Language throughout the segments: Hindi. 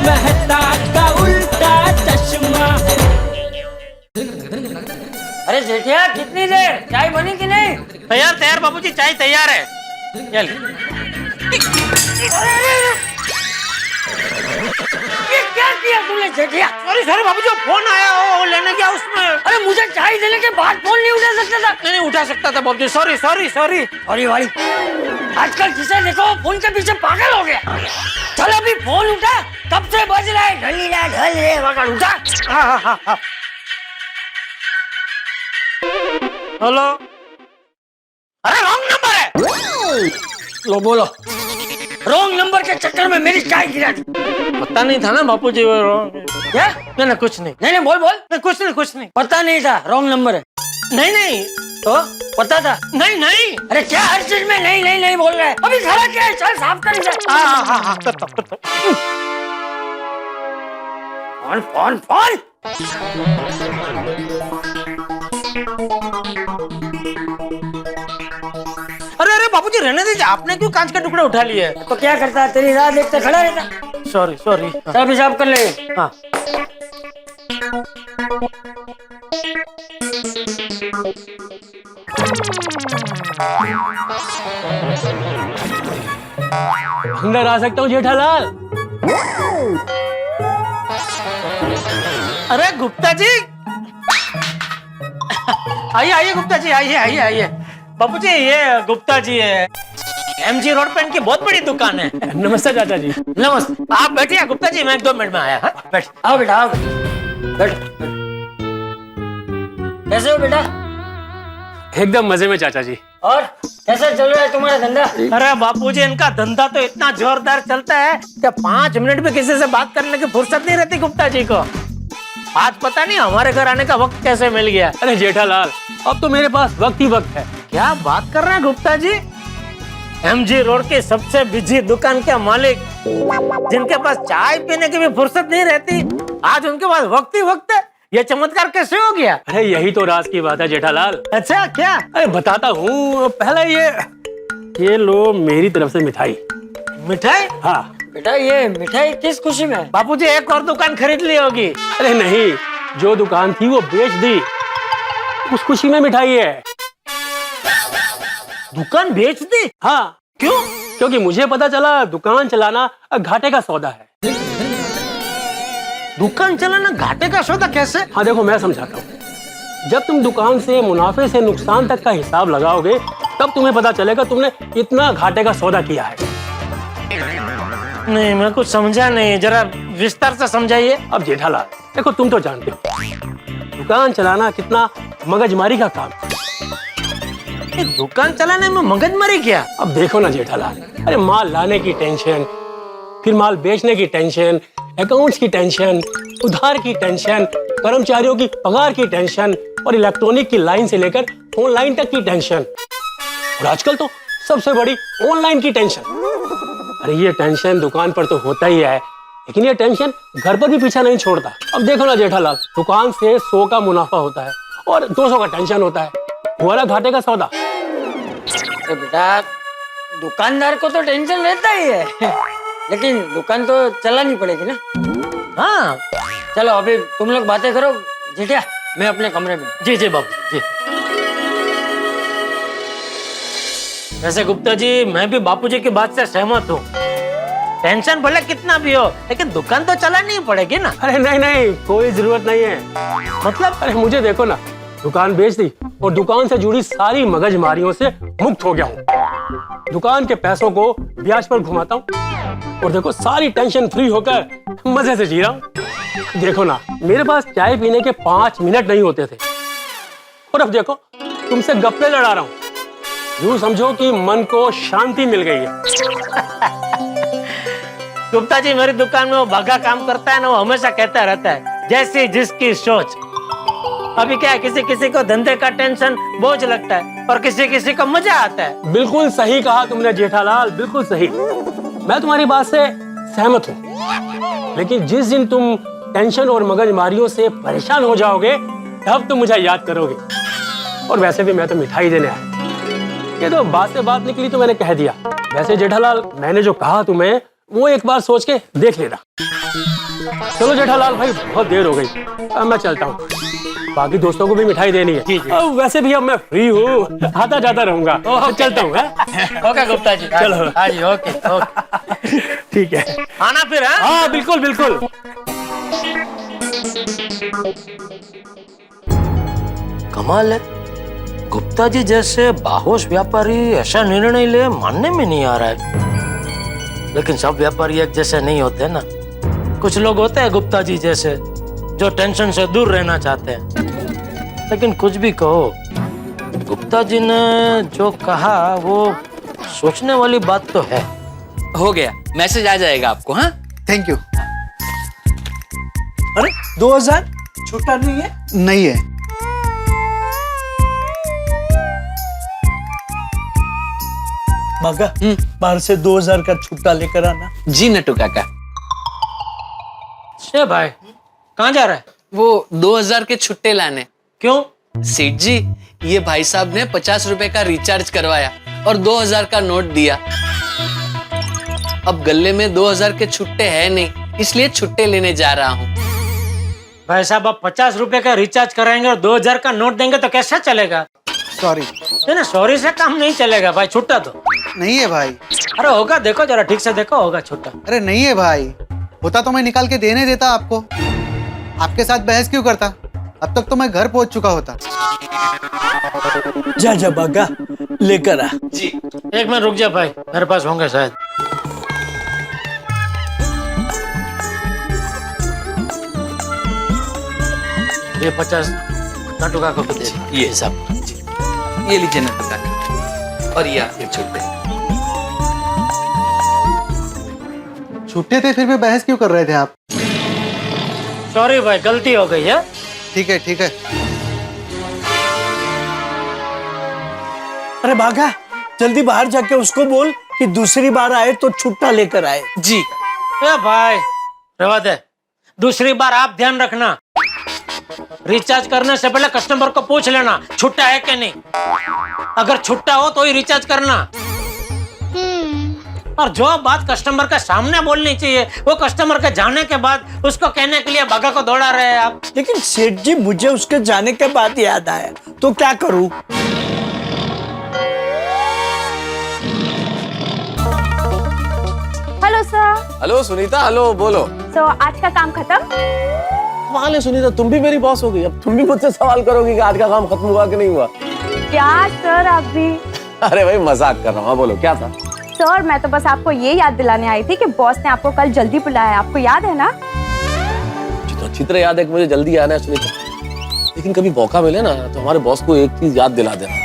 मेहता का उल्टा चश्मा। अरे जेठिया कितनी देर, चाय बनी कि नहीं? तैयार तैयार बाबूजी, चाय तैयार है। चल। ये क्या किया तूने जेठिया? सॉरी सॉरी बाबूजी, फोन आया हो लेने गया उसमें। अरे मुझे चाय देने के बाद फोन नहीं उठा सकता था? नहीं उठा सकता था बाबूजी, सॉरी सॉरी सॉरी। सॉरी भाई, आजकल जिसे देखो फोन के पीछे पागल हो गया। चल अभी फोन उठा, कब से बज रहा है ढलीला ढल रे वगड़ उठा। हाँ। हेलो, अरे रॉन्ग नंबर है। लो बोलो, रॉन्ग नंबर के चक्कर में मेरी चाय गिरा दी। पता नहीं था ना बापूजी वो रॉन्ग। क्या? नहीं कुछ नहीं। नहीं बोल नहीं कुछ नहीं। पता नहीं था रॉन्ग नंबर है? नहीं तो पता था? नहीं। अरे क्या हर चीज में नहीं बोल रहा है? अभी खड़ा क्या है? चल साफ कर इसे। हाँ फोन। अरे बाबूजी रहने दीजिए, आपने क्यों कांच का टुकड़ा उठा लिया है? तो क्या करता है, तेरी राह देखते खड़ा रहता। सॉरी सब हिसाब कर ले। हाँ। अंदर आ सकता हूँ जेठालाल? अरे गुप्ता जी, आइए गुप्ता जी, आइए। बाबूजी ये गुप्ता जी है, एमजी रोड पे इनकी बहुत बड़ी दुकान है। नमस्ते चाचा जी। नमस्ते, आप बैठिए गुप्ता जी, मैं 1-2 मिनट में आया। हाँ? बैठ। आओ बेटा आओ, बैठ। कैसे हो बेटा? एकदम मजे में चाचा जी। और कैसा चल रहा है तुम्हारा धंधा? अरे बापूजी इनका धंधा तो इतना जोरदार चलता है कि 5 मिनट में किसी से बात करने की फुर्सत नहीं रहती गुप्ता जी को। आज पता नहीं हमारे घर आने का वक्त कैसे मिल गया। अरे जेठालाल, अब तो मेरे पास वक्त ही वक्त है। क्या बात कर रहे हैं गुप्ता जी? एमजी रोड के सबसे बिजी दुकान के मालिक, जिनके पास चाय पीने की भी फुर्सत नहीं रहती, आज उनके पास वक्त ही वक्त है। ये चमत्कार कैसे हो गया? अरे यही तो राज की बात है जेठालाल। अच्छा क्या? अरे बताता हूँ, पहले ये लो मेरी तरफ से मिठाई। मिठाई? हाँ। बेटा ये मिठाई किस खुशी में? बापूजी एक और दुकान खरीद ली होगी। अरे नहीं, जो दुकान थी वो बेच दी, उस खुशी में मिठाई है। दुकान बेच दी? हाँ। क्यों? क्योंकि मुझे पता चला दुकान चलाना घाटे का सौदा है। दुकान चलाना घाटे का सौदा कैसे? हाँ देखो मैं समझाता हूँ। जब तुम दुकान से मुनाफे से नुकसान तक का हिसाब लगाओगे, तब तुम्हें पता चलेगा तुमने इतना घाटे का सौदा किया है। नहीं मैं कुछ समझा नहीं, जरा विस्तार से समझाइए। अब जेठालाल देखो, तुम तो जानते हो दुकान चलाना कितना मगजमारी का काम। दुकान चलाने में मगजमारी क्या? अब देखो ना जेठालाल, अरे माल लाने की टेंशन, फिर माल बेचने की टेंशन, अकाउंट्स की टेंशन, उधार की टेंशन, कर्मचारियों की पगार की टेंशन, और इलेक्ट्रॉनिक की लाइन से लेकर ऑनलाइन तक की टेंशन, और आजकल तो सबसे बड़ी ऑनलाइन की टेंशन। अरे ये टेंशन दुकान पर तो होता ही है, लेकिन ये टेंशन घर पर भी पीछा नहीं छोड़ता। अब देखो ना जेठालाल, दुकान से 100 का मुनाफा होता है और 200 का टेंशन होता है, वाला घाटे का सौदा। तो बेटा दुकानदार को तो टेंशन रहता ही है, लेकिन दुकान तो चलानी पड़ेगी ना। हाँ चलो अभी तुम लोग बातें करो जेठिया, मैं अपने कमरे में। जी बाबू जी। वैसे गुप्ता जी मैं भी बापूजी की बात से सहमत हूँ। टेंशन भले कितना भी हो, लेकिन दुकान तो चलानी ही पड़ेगी ना। अरे नहीं, कोई जरूरत नहीं है। मतलब? अरे मुझे देखो ना, दुकान बेच दी और दुकान से जुड़ी सारी मगजमारियों से मुक्त हो गया हूँ। दुकान के पैसों को ब्याज पर घुमाता हूँ और देखो सारी टेंशन फ्री होकर मजे से जी रहा हूँ। देखो ना, मेरे पास चाय पीने के 5 मिनट नहीं होते थे, और अब देखो तुमसे गप्पे लड़ा रहा हूँ। यूं समझो कि मन को शांति मिल गई है। गुप्ता जी मेरी दुकान में वो भागा काम करता है ना, वो हमेशा कहता रहता है जैसी जिसकी सोच। अभी क्या है, किसी किसी को धंधे का टेंशन बोझ लगता है और किसी किसी को मजा आता है। बिल्कुल सही कहा तुमने जेठालाल, बिल्कुल सही। मैं तुम्हारी बात से सहमत हूँ, लेकिन जिस दिन तुम टेंशन और मगजमारियों से परेशान हो जाओगे, तब तुम मुझे याद करोगे। और वैसे भी मैं तो मिठाई देने आया, ये तो बात से बात निकली तो मैंने कह दिया। वैसे जेठालाल, मैंने जो कहा तुम्हें वो एक बार सोच के देख लेना। चलो जेठालाल भाई, बहुत देर हो गई, अब मैं चलता हूँ। बाकी दोस्तों को भी मिठाई देनी है। अब वैसे भी अब मैं फ्री हूँ, आता जाता रहूंगा। चलता हूँ। ओके गुप्ता जी, चलो। हाँ जी, ओके ओके। ठीक है, आना फिर। हाँ बिल्कुल बिल्कुल। कमाल है, गुप्ता जी जैसे बाहोश व्यापारी ऐसा निर्णय ले, मानने में नहीं आ रहा है। लेकिन सब व्यापारी एक जैसे नहीं होते ना। कुछ लोग होते हैं गुप्ता जी जैसे, जो टेंशन से दूर रहना चाहते हैं। लेकिन कुछ भी कहो, गुप्ता जी ने जो कहा वो सोचने वाली बात तो है। हो गया, मैसेज आ जाएगा आपको। हाँ, थैंक यू। अरे 2000 छुट्टा नहीं है? नहीं है। मगा, बाहर से 2000 का छुट्टा लेकर आना। जी नटू काका। से भाई कहाँ जा रहा है? वो 2000 के छुट्टे लाने। क्यों? सेठ जी, ये भाई साहब ने 50 रुपए का रिचार्ज करवाया और 2000 का नोट दिया। अब गले में 2000 के छुट्टे है नहीं, इसलिए छुट्टे लेने जा रहा हूँ। भाई साहब, आप 50 रुपए का रिचार्ज कराएंगे और 2000 का नोट देंगे तो कैसा चलेगा? सॉरी। ना, सॉरी से काम नहीं चलेगा भाई। छुट्टा तो नहीं है भाई। अरे होगा, देखो जरा ठीक से देखो, होगा छुट्टा। अरे नहीं है भाई, होता तो मैं निकाल के देने देता आपको। आपके साथ बहस क्यों करता? अब तक तो मैं घर पहुंच चुका होता। जा जा बागा, लेकर आ। जी। एक मिनट रुक जा भाई, मेरे पास होंगे शायद। ये 50 नटू काका को दे दो। ये सब ये लीजिए नटू काका, और ये आपके छुट्टे। छुट्टे थे फिर भी बहस क्यों कर रहे थे आप? सॉरी भाई, गलती हो गई है। ठीक है ठीक है। अरे बागा, जल्दी बाहर जाके उसको बोल कि दूसरी बार आए तो छुट्टा लेकर आए। जी। ए भाई रवा दे, दूसरी बार आप ध्यान रखना, रिचार्ज करने से पहले कस्टमर को पूछ लेना छुट्टा है कि नहीं। अगर छुट्टा हो तो ही रिचार्ज करना। और जो बात कस्टमर के सामने बोलनी चाहिए वो कस्टमर के जाने के बाद उसको कहने के लिए बागा को दौड़ा रहे हैं आप। लेकिन सेठ जी, मुझे उसके जाने के बाद याद आया, तो क्या करूं? Hello sir. Hello Sunita, hello बोलो। सो आज का काम खत्म? कमाल है सुनीता, तुम भी मेरी बॉस हो गई। अब तुम भी मुझसे सवाल करोगी कि आज का काम खत्म हुआ कि नहीं हुआ। क्या सर आप भी? अरे भाई मजाक कर रहा हूँ। हाँ बोलो, क्या था? सर मैं तो बस आपको ये याद दिलाने आई थी कि बॉस ने आपको कल जल्दी बुलाया, आपको याद है ना? मुझे तो अच्छी तरह याद है कि मुझे जल्दी आना है सुनीता, लेकिन कभी मौका मिले ना तो हमारे बॉस को एक चीज याद दिला देना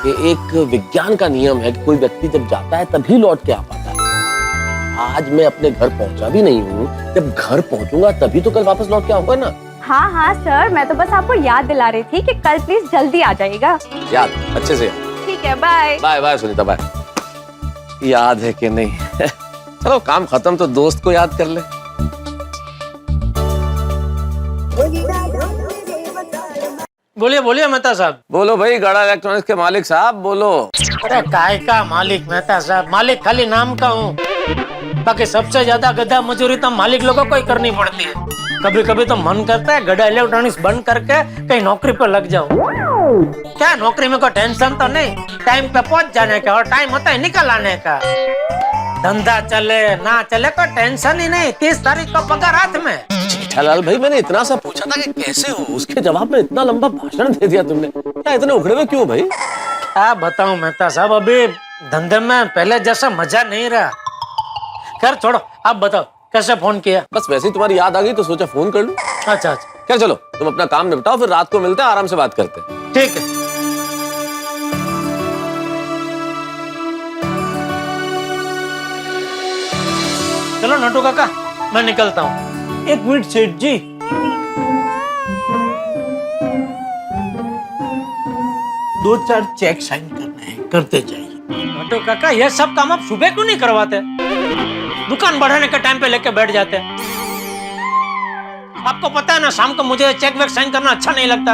कि एक विज्ञान का नियम है कि कोई व्यक्ति जब जाता है तभी लौट के आ पाता है। आज मैं अपने घर पहुंचा भी नहीं हूँ, जब घर पहुंचूंगा तभी तो कल वापस लौट के आऊंगा ना। हाँ हाँ सर, मैं तो बस आपको याद दिला रही थी कि कल प्लीज जल्दी आ जाइएगा। याद, अच्छे से याद। ठीक है, bye bye bye Sunita, bye. याद है कि नहीं? चलो काम खत्म तो दोस्त को याद कर ले। बोलिए बोलिए मेहता साहब। बोलो भाई, गड़ा इलेक्ट्रॉनिक्स के मालिक साहब बोलो। अरे काय का मालिक मेहता साहब, मालिक खाली नाम का हूँ, बाकी सबसे ज्यादा गधा मजूरी तो मालिक लोगों को ही करनी पड़ती है। कभी कभी तो मन करता है गड़ा इलेक्ट्रॉनिक्स बंद करके कहीं नौकरी पर लग जाऊं। क्या नौकरी में कोई टेंशन तो नहीं, टाइम पे पहुंच जाने का और टाइम होता है निकल आने का। धंधा चले ना चले कोई टेंशन ही नहीं, 30 तारीख को पगार हाथ में। जेठालाल भाई, मैंने इतना सा पूछा था कि कैसे हो, उसके जवाब में इतना लंबा भाषण दे दिया तुमने। क्या इतने उखड़े हुए क्यों भाई? क्या बताऊं मेहता साहब, अभी धंधे में पहले जैसा मजा नहीं रहा। खैर छोड़ो, आप बताओ कैसे फोन किया? बस वैसे ही तुम्हारी याद आ गई तो सोचा फोन कर लूं। अच्छा। खैर चलो, तुम अपना काम निपटाओ, फिर रात को मिलते हैं, आराम से बात करते हैं। ठीक है। चलो नटू काका, मैं निकलता हूँ। एक मिनट सेठ जी, दो चार चेक साइन करने हैं, करते जाइए। नटू काका, ये सब काम आप सुबह क्यों नहीं करवाते? दुकान बढ़ाने के टाइम पे लेके बैठ जाते हैं। आपको पता है ना, शाम को मुझे चेक वेक साइन करना अच्छा नहीं लगता।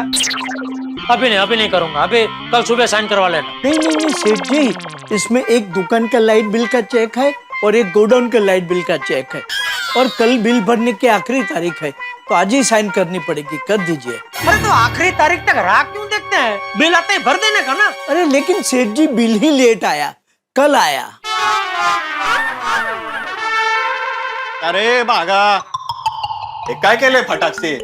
अभी नहीं करूंगा, अभी कल सुबह साइन करवा लेना। नहीं सेठ जी, इसमें एक दुकान का लाइट बिल का चेक है, और एक गोडाउन के लाइट बिल का चेक है, और कल बिल भरने की आखिरी तारीख है, तो आज ही साइन करनी पड़ेगी। कर दीजिए। अरे तो आखिरी तारीख तक राह क्यों देखते हैं? बिल आते ही भर देने का ना। अरे लेकिन सेठ जी बिल ही लेट आया, कल आया। अरे बागा हे काय केलंय फटाक से?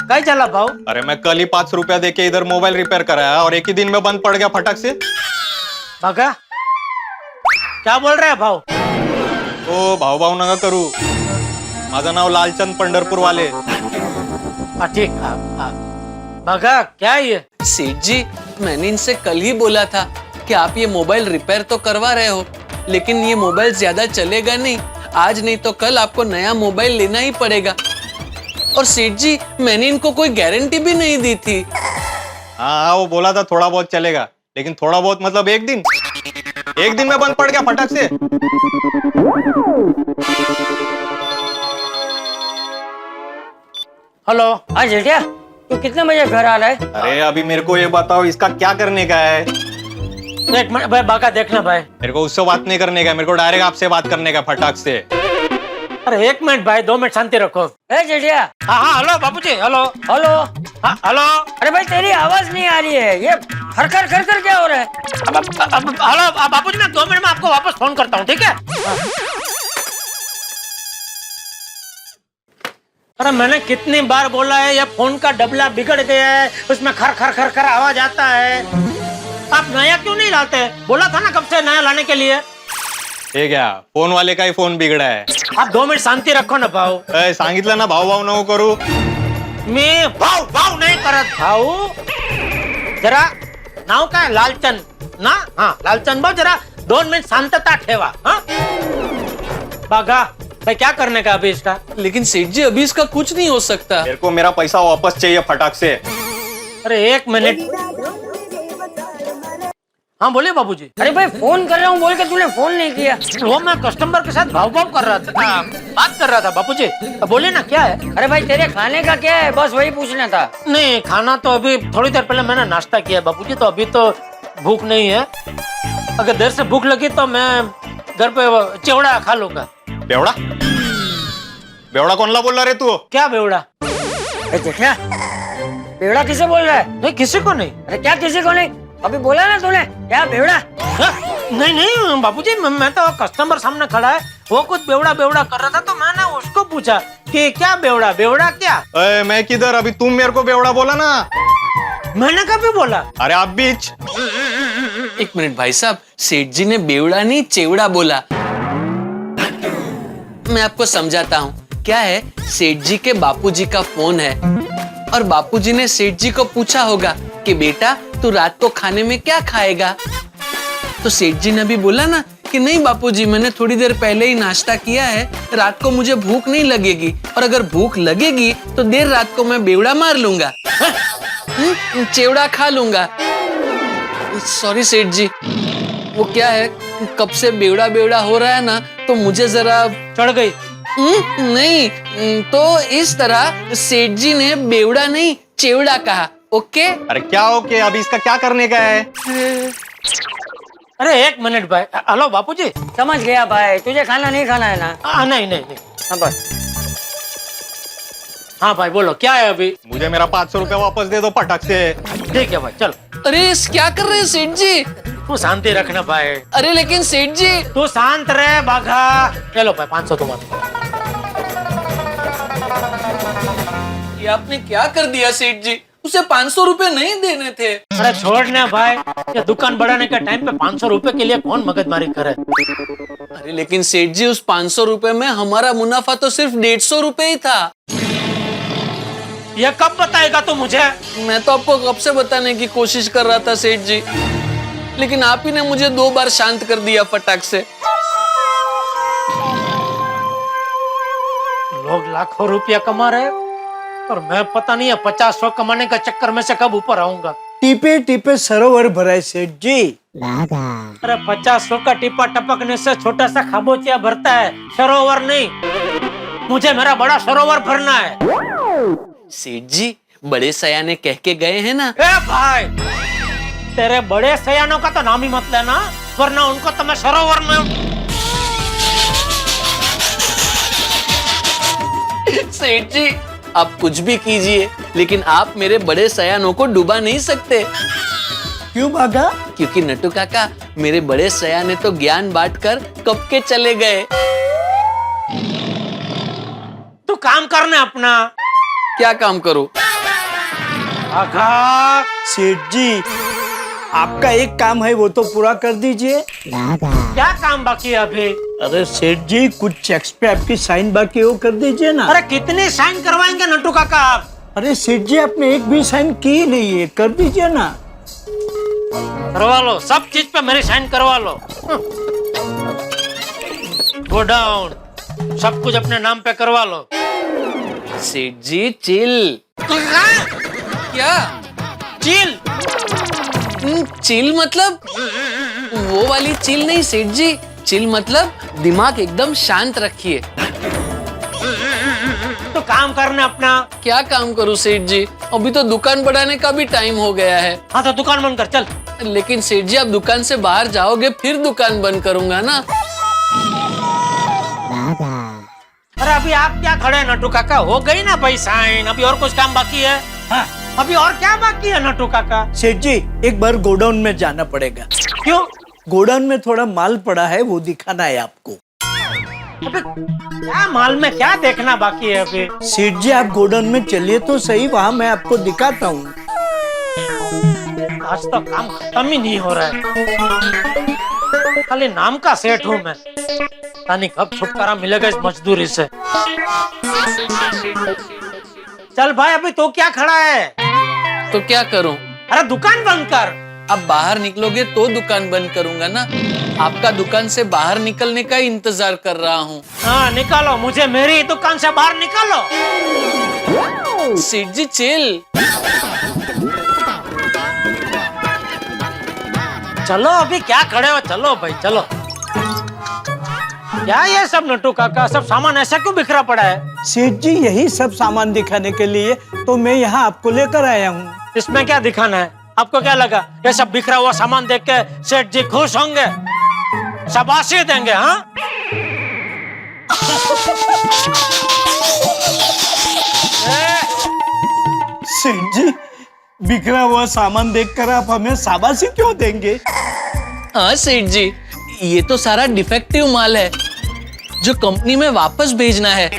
काय चला भाऊ? अरे मैं कल ही 5 रुपया देके इधर मोबाइल रिपेयर कराया और एक ही दिन में बंद पड़ गया फटाक से। बघा क्या बोल रहे हैं भाऊ? ओ भाऊ भाऊ नका करू, माझं नाव लालचंद पंढरपूर वाले। हाँ ठीक। बघा क्या ये? सेठ जी, मैंने इनसे कल ही बोला था कि आप ये मोबाइल रिपेयर तो करवा रहे हो, लेकिन ये मोबाइल ज्यादा चलेगा नहीं। आज नहीं तो कल आपको नया मोबाइल लेना ही पड़ेगा। और सेठ जी, मैंने इनको कोई गारंटी भी नहीं दी थी। हाँ वो बोला था थोड़ा बहुत चलेगा, लेकिन थोड़ा बहुत मतलब एक दिन में बंद पड़ गया फटाक से। हेलो, हाँ जेठिया, तू कितने बजे घर आ रहा है? अरे अभी मेरे को ये बताओ इसका क्या करने का है? एक मिनट भाई, बाका देखना भाई। मेरे को उससे बात नहीं करने का, मेरे को डायरेक्ट आपसे बात करने का फटाक से। अरे एक मिनट भाई, 2 मिनट शांति रखो। ए जेठिया। हाँ हाँ हेलो बाबूजी, हेलो हेलो। हाँ हेलो। अरे भाई तेरी आवाज नहीं आ रही है, ये खर खर क्या हो रहा है? हेलो बाबूजी, मैं 2 मिनट में आपको वापस फोन करता हूँ, ठीक है? अरे मैंने कितनी बार बोला है, ये फोन का डबला बिगड़ गया है, उसमें खर खर खर खर आवाज आता है। आप नया क्यों नहीं लाते? बोला था ना कब से नया लाने के लिए। हे क्या, फोन वाले का ही फोन बिगड़ा है। आप 2 मिनट शांति रखो ना भाऊ। सांगितलं ना भाऊ भाऊ नको करू। मी भाऊ भाऊ नाही करत भाऊ। जरा नाव काय? लालचंद ना? हाँ लालचंद भाऊ, जरा 2 मिनिट शांतता ठेवा। हाँ बघा भाई, क्या करने का अभी इसका? लेकिन सेठ जी, अभी इसका कुछ नहीं हो सकता। मेरे को मेरा पैसा वापस चाहिए फटाक से। अरे 1 मिनट। हाँ बोलिए बाबूजी। अरे भाई फोन कर रहा हूँ बोल के तूने फोन नहीं किया। वो मैं कस्टमर के साथ भाव भाव कर रहा था, बात कर रहा था बाबूजी। बोलिए ना क्या है? अरे भाई तेरे खाने का क्या है, बस वही पूछना था। नहीं खाना तो अभी थोड़ी देर पहले मैंने नाश्ता किया है बाबूजी, तो अभी तो भूख नहीं है। अगर देर से भूख लगी तो मैं घर पे चिवड़ा खा लूंगा। बेवड़ा बेवड़ा कौन ला बोल रहा रे तू? क्या बेवड़ा? देखना बेवड़ा किसे बोल रहा है? नहीं किसी को नहीं। अरे क्या किसी को नहीं? अभी बोला ना तूने क्या बेवड़ा? नहीं नहीं बाबूजी, मैं तो कस्टमर सामने खड़ा है, वो कुछ बेवड़ा बेवड़ा कर रहा था, तो मैंने उसको पूछा कि क्या बेवड़ा बेवड़ा क्या? मैं किधर? अभी तुम मेरे को बेवड़ा बोला ना। मैंने कभी बोला? अरे आप बीच। 1 मिनट भाई साहब, सेठ जी ने बेवड़ा नहीं चेवड़ा बोला। मैं आपको समझाता हूँ। क्या है, सेठ जी के बापूजी का फोन है और बापूजी ने सेठ जी को पूछा होगा कि बेटा तू रात को खाने में क्या खाएगा? तो सेठ जी ने भी बोला ना कि नहीं बापूजी, मैंने थोड़ी देर पहले ही नाश्ता किया है, रात को मुझे भूख नहीं लगेगी, और अगर भूख लगेगी तो देर रात को मैं बेवड़ा मार लूंगा, चेवड़ा खा लूंगा। सॉरी सेठ जी, वो क्या है, कब से बेवड़ा बेवड़ा हो रहा है ना, तो मुझे जरा चढ़ गई। नहीं, तो इस तरह सेठ जी ने बेवड़ा नहीं चेवड़ा कहा। ओके? अरे क्या ओके? अभी इसका क्या करने का है? अरे 1 मिनट भाई। हेलो बापूजी। समझ गया भाई, तुझे खाना नहीं खाना है ना? नहीं नहीं नहीं। हाँ बस। हाँ भाई बोलो क्या है अभी? मुझे मेरा 500 रुपया वापस दे दो फटाक से। ठीक है भाई चलो। अरे क्या कर रहे हैं सेठ जी? तू शांति रखना भाई। अरे लेकिन सेठ जी। तू शांत रहे बाघा। चलो भाई 500 तुम्हारा। ये आपने क्या कर दिया सेठ जी? उसे 500 रुपए नहीं देने थे। अरे छोड़ना भाई, ये दुकान बढ़ाने के टाइम पे 500 रुपए के लिए कौन मगजमारी करे? अरे लेकिन सेठ जी, उस 500 रुपए में हमारा मुनाफा तो सिर्फ 150 रुपए ही था। ये कब बताएगा तू मुझे? मैं तो आपको कब से बताने की कोशिश कर रहा था सेठ जी, लेकिन आप ही ने मुझे 2 बार शांत कर दिया फटाक से। लोग लाखों रुपया कमा रहे, और मैं पता नहीं है 50-100 कमाने का चक्कर में से कब ऊपर आऊंगा। टीपे टीपे सरोवर भराए सेठ जी। अरे 50-100 का टिप्पा टपकने से छोटा सा खाबोचिया भरता है, सरोवर नहीं। मुझे मेरा बड़ा सरोवर भरना है। सेठ जी, बड़े सयाने कह के गए हैं ना। ए भाई, तेरे बड़े सयानों का तो नाम ही मत लेना, वरना उनको तो मैं सरोवर में सेठ जी आप कुछ भी कीजिए, लेकिन आप मेरे बड़े सयानों को डुबा नहीं सकते। क्यों भागा? क्योंकि नट्टू काका, मेरे बड़े सयाने तो ज्ञान बांटकर कब के चले गए। तू काम करना अपना। क्या काम करूं? सेठ जी, आपका एक काम है वो तो पूरा कर दीजिए। क्या काम बाकी है अभी? अरे सेठ जी, कुछ चेक्स पे आपकी साइन बाकी है वो कर दीजिए ना। अरे कितने साइन करवाएंगे नट्टू काका आप? अरे सेठ जी, आपने एक भी साइन की नहीं है, कर दीजिए ना। करवा लो, सब चीज पे मेरी साइन करवा लो। गो डाउन, सब कुछ अपने नाम पे करवा लो। सेठ जी चिल। क्या चिल? चिल मतलब वो वाली चिल नहीं सेठ जी, चिल मतलब दिमाग एकदम शांत रखिए। तो काम करना अपना। क्या काम करूं सेठ जी, अभी तो दुकान बढ़ाने का भी टाइम हो गया है। हाँ तो दुकान बंद कर चल। लेकिन सेठ जी आप दुकान से बाहर जाओगे फिर दुकान बंद करूंगा ना। अरे अभी आप क्या खड़े हैं नट्टू काका, हो गई ना भाई साइन, अभी और कुछ काम बाकी है? हाँ, अभी और क्या बाकी है नट्टू काका? सेठ जी, एक बार गोडाउन में जाना पड़ेगा। क्यों? गोडाउन में थोड़ा माल पड़ा है वो दिखाना है आपको। अबे क्या माल में क्या देखना बाकी है अभी? सेठ जी, आप गोडाउन में चलिए तो सही, वहाँ मैं आपको दिखाता हूँ। आज तो काम खत्म ही नहीं हो रहा है, खाली नाम का सेठ हूँ मैं। तानी कब छुटकारा मिलेगा इस मजदूरी से। चल भाई, अभी तो क्या खड़ा है? तो क्या करूं? अरे दुकान बंद कर। अब बाहर निकलोगे तो दुकान बंद करूंगा ना। आपका दुकान से बाहर निकलने का इंतजार कर रहा हूँ। हाँ निकालो मुझे, मेरी दुकान से बाहर निकालो। सेठ जी चिल। चलो अभी क्या खड़े हो, चलो भाई चलो। क्या ये सब नट्टू काका, सब सामान ऐसा क्यों बिखरा पड़ा है? सेठ जी, यही सब सामान दिखाने के लिए तो मैं यहाँ आपको लेकर आया हूँ। इसमें क्या दिखाना है? आपको क्या लगा ये सब बिखरा हुआ सामान देख के सेठ जी खुश होंगे, शाबाशी देंगे? हाँ सेठ जी, बिखरा हुआ सामान देखकर आप हमें शाबाशी क्यों देंगे? हाँ सेठ जी, ये तो सारा डिफेक्टिव माल है जो कंपनी में वापस भेजना है।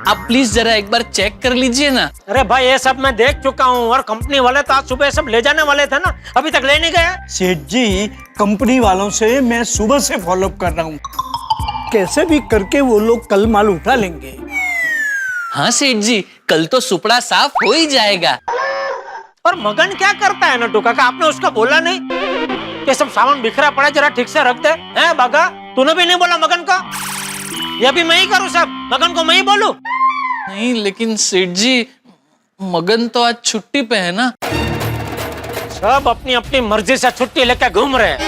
आप प्लीज जरा एक बार चेक कर लीजिए ना। अरे भाई ये सब मैं देख चुका हूँ, और कंपनी वाले तो आज सुबह सब ले जाने वाले थे ना, अभी तक ले नहीं गए। सेठ जी, कंपनी वालों से मैं सुबह से फॉलोअप कर रहा हूँ, कैसे भी करके वो लोग कल माल उठा लेंगे। हाँ सेठ जी, कल तो सुपड़ा साफ हो ही जाएगा। और मगन क्या करता है नट्टू काका, आपने उसका बोला नहीं? ये सब सामान बिखरा पड़ा, जरा ठीक से रख दे। हैं बागा, तूने भी नहीं बोला मगन को? ये भी मैं ही करूँ सब, मगन को मैं ही बोलूं? नहीं लेकिन सेठ जी, मगन तो आज छुट्टी पे है ना। सब अपनी अपनी मर्जी से छुट्टी लेकर घूम रहे हैं,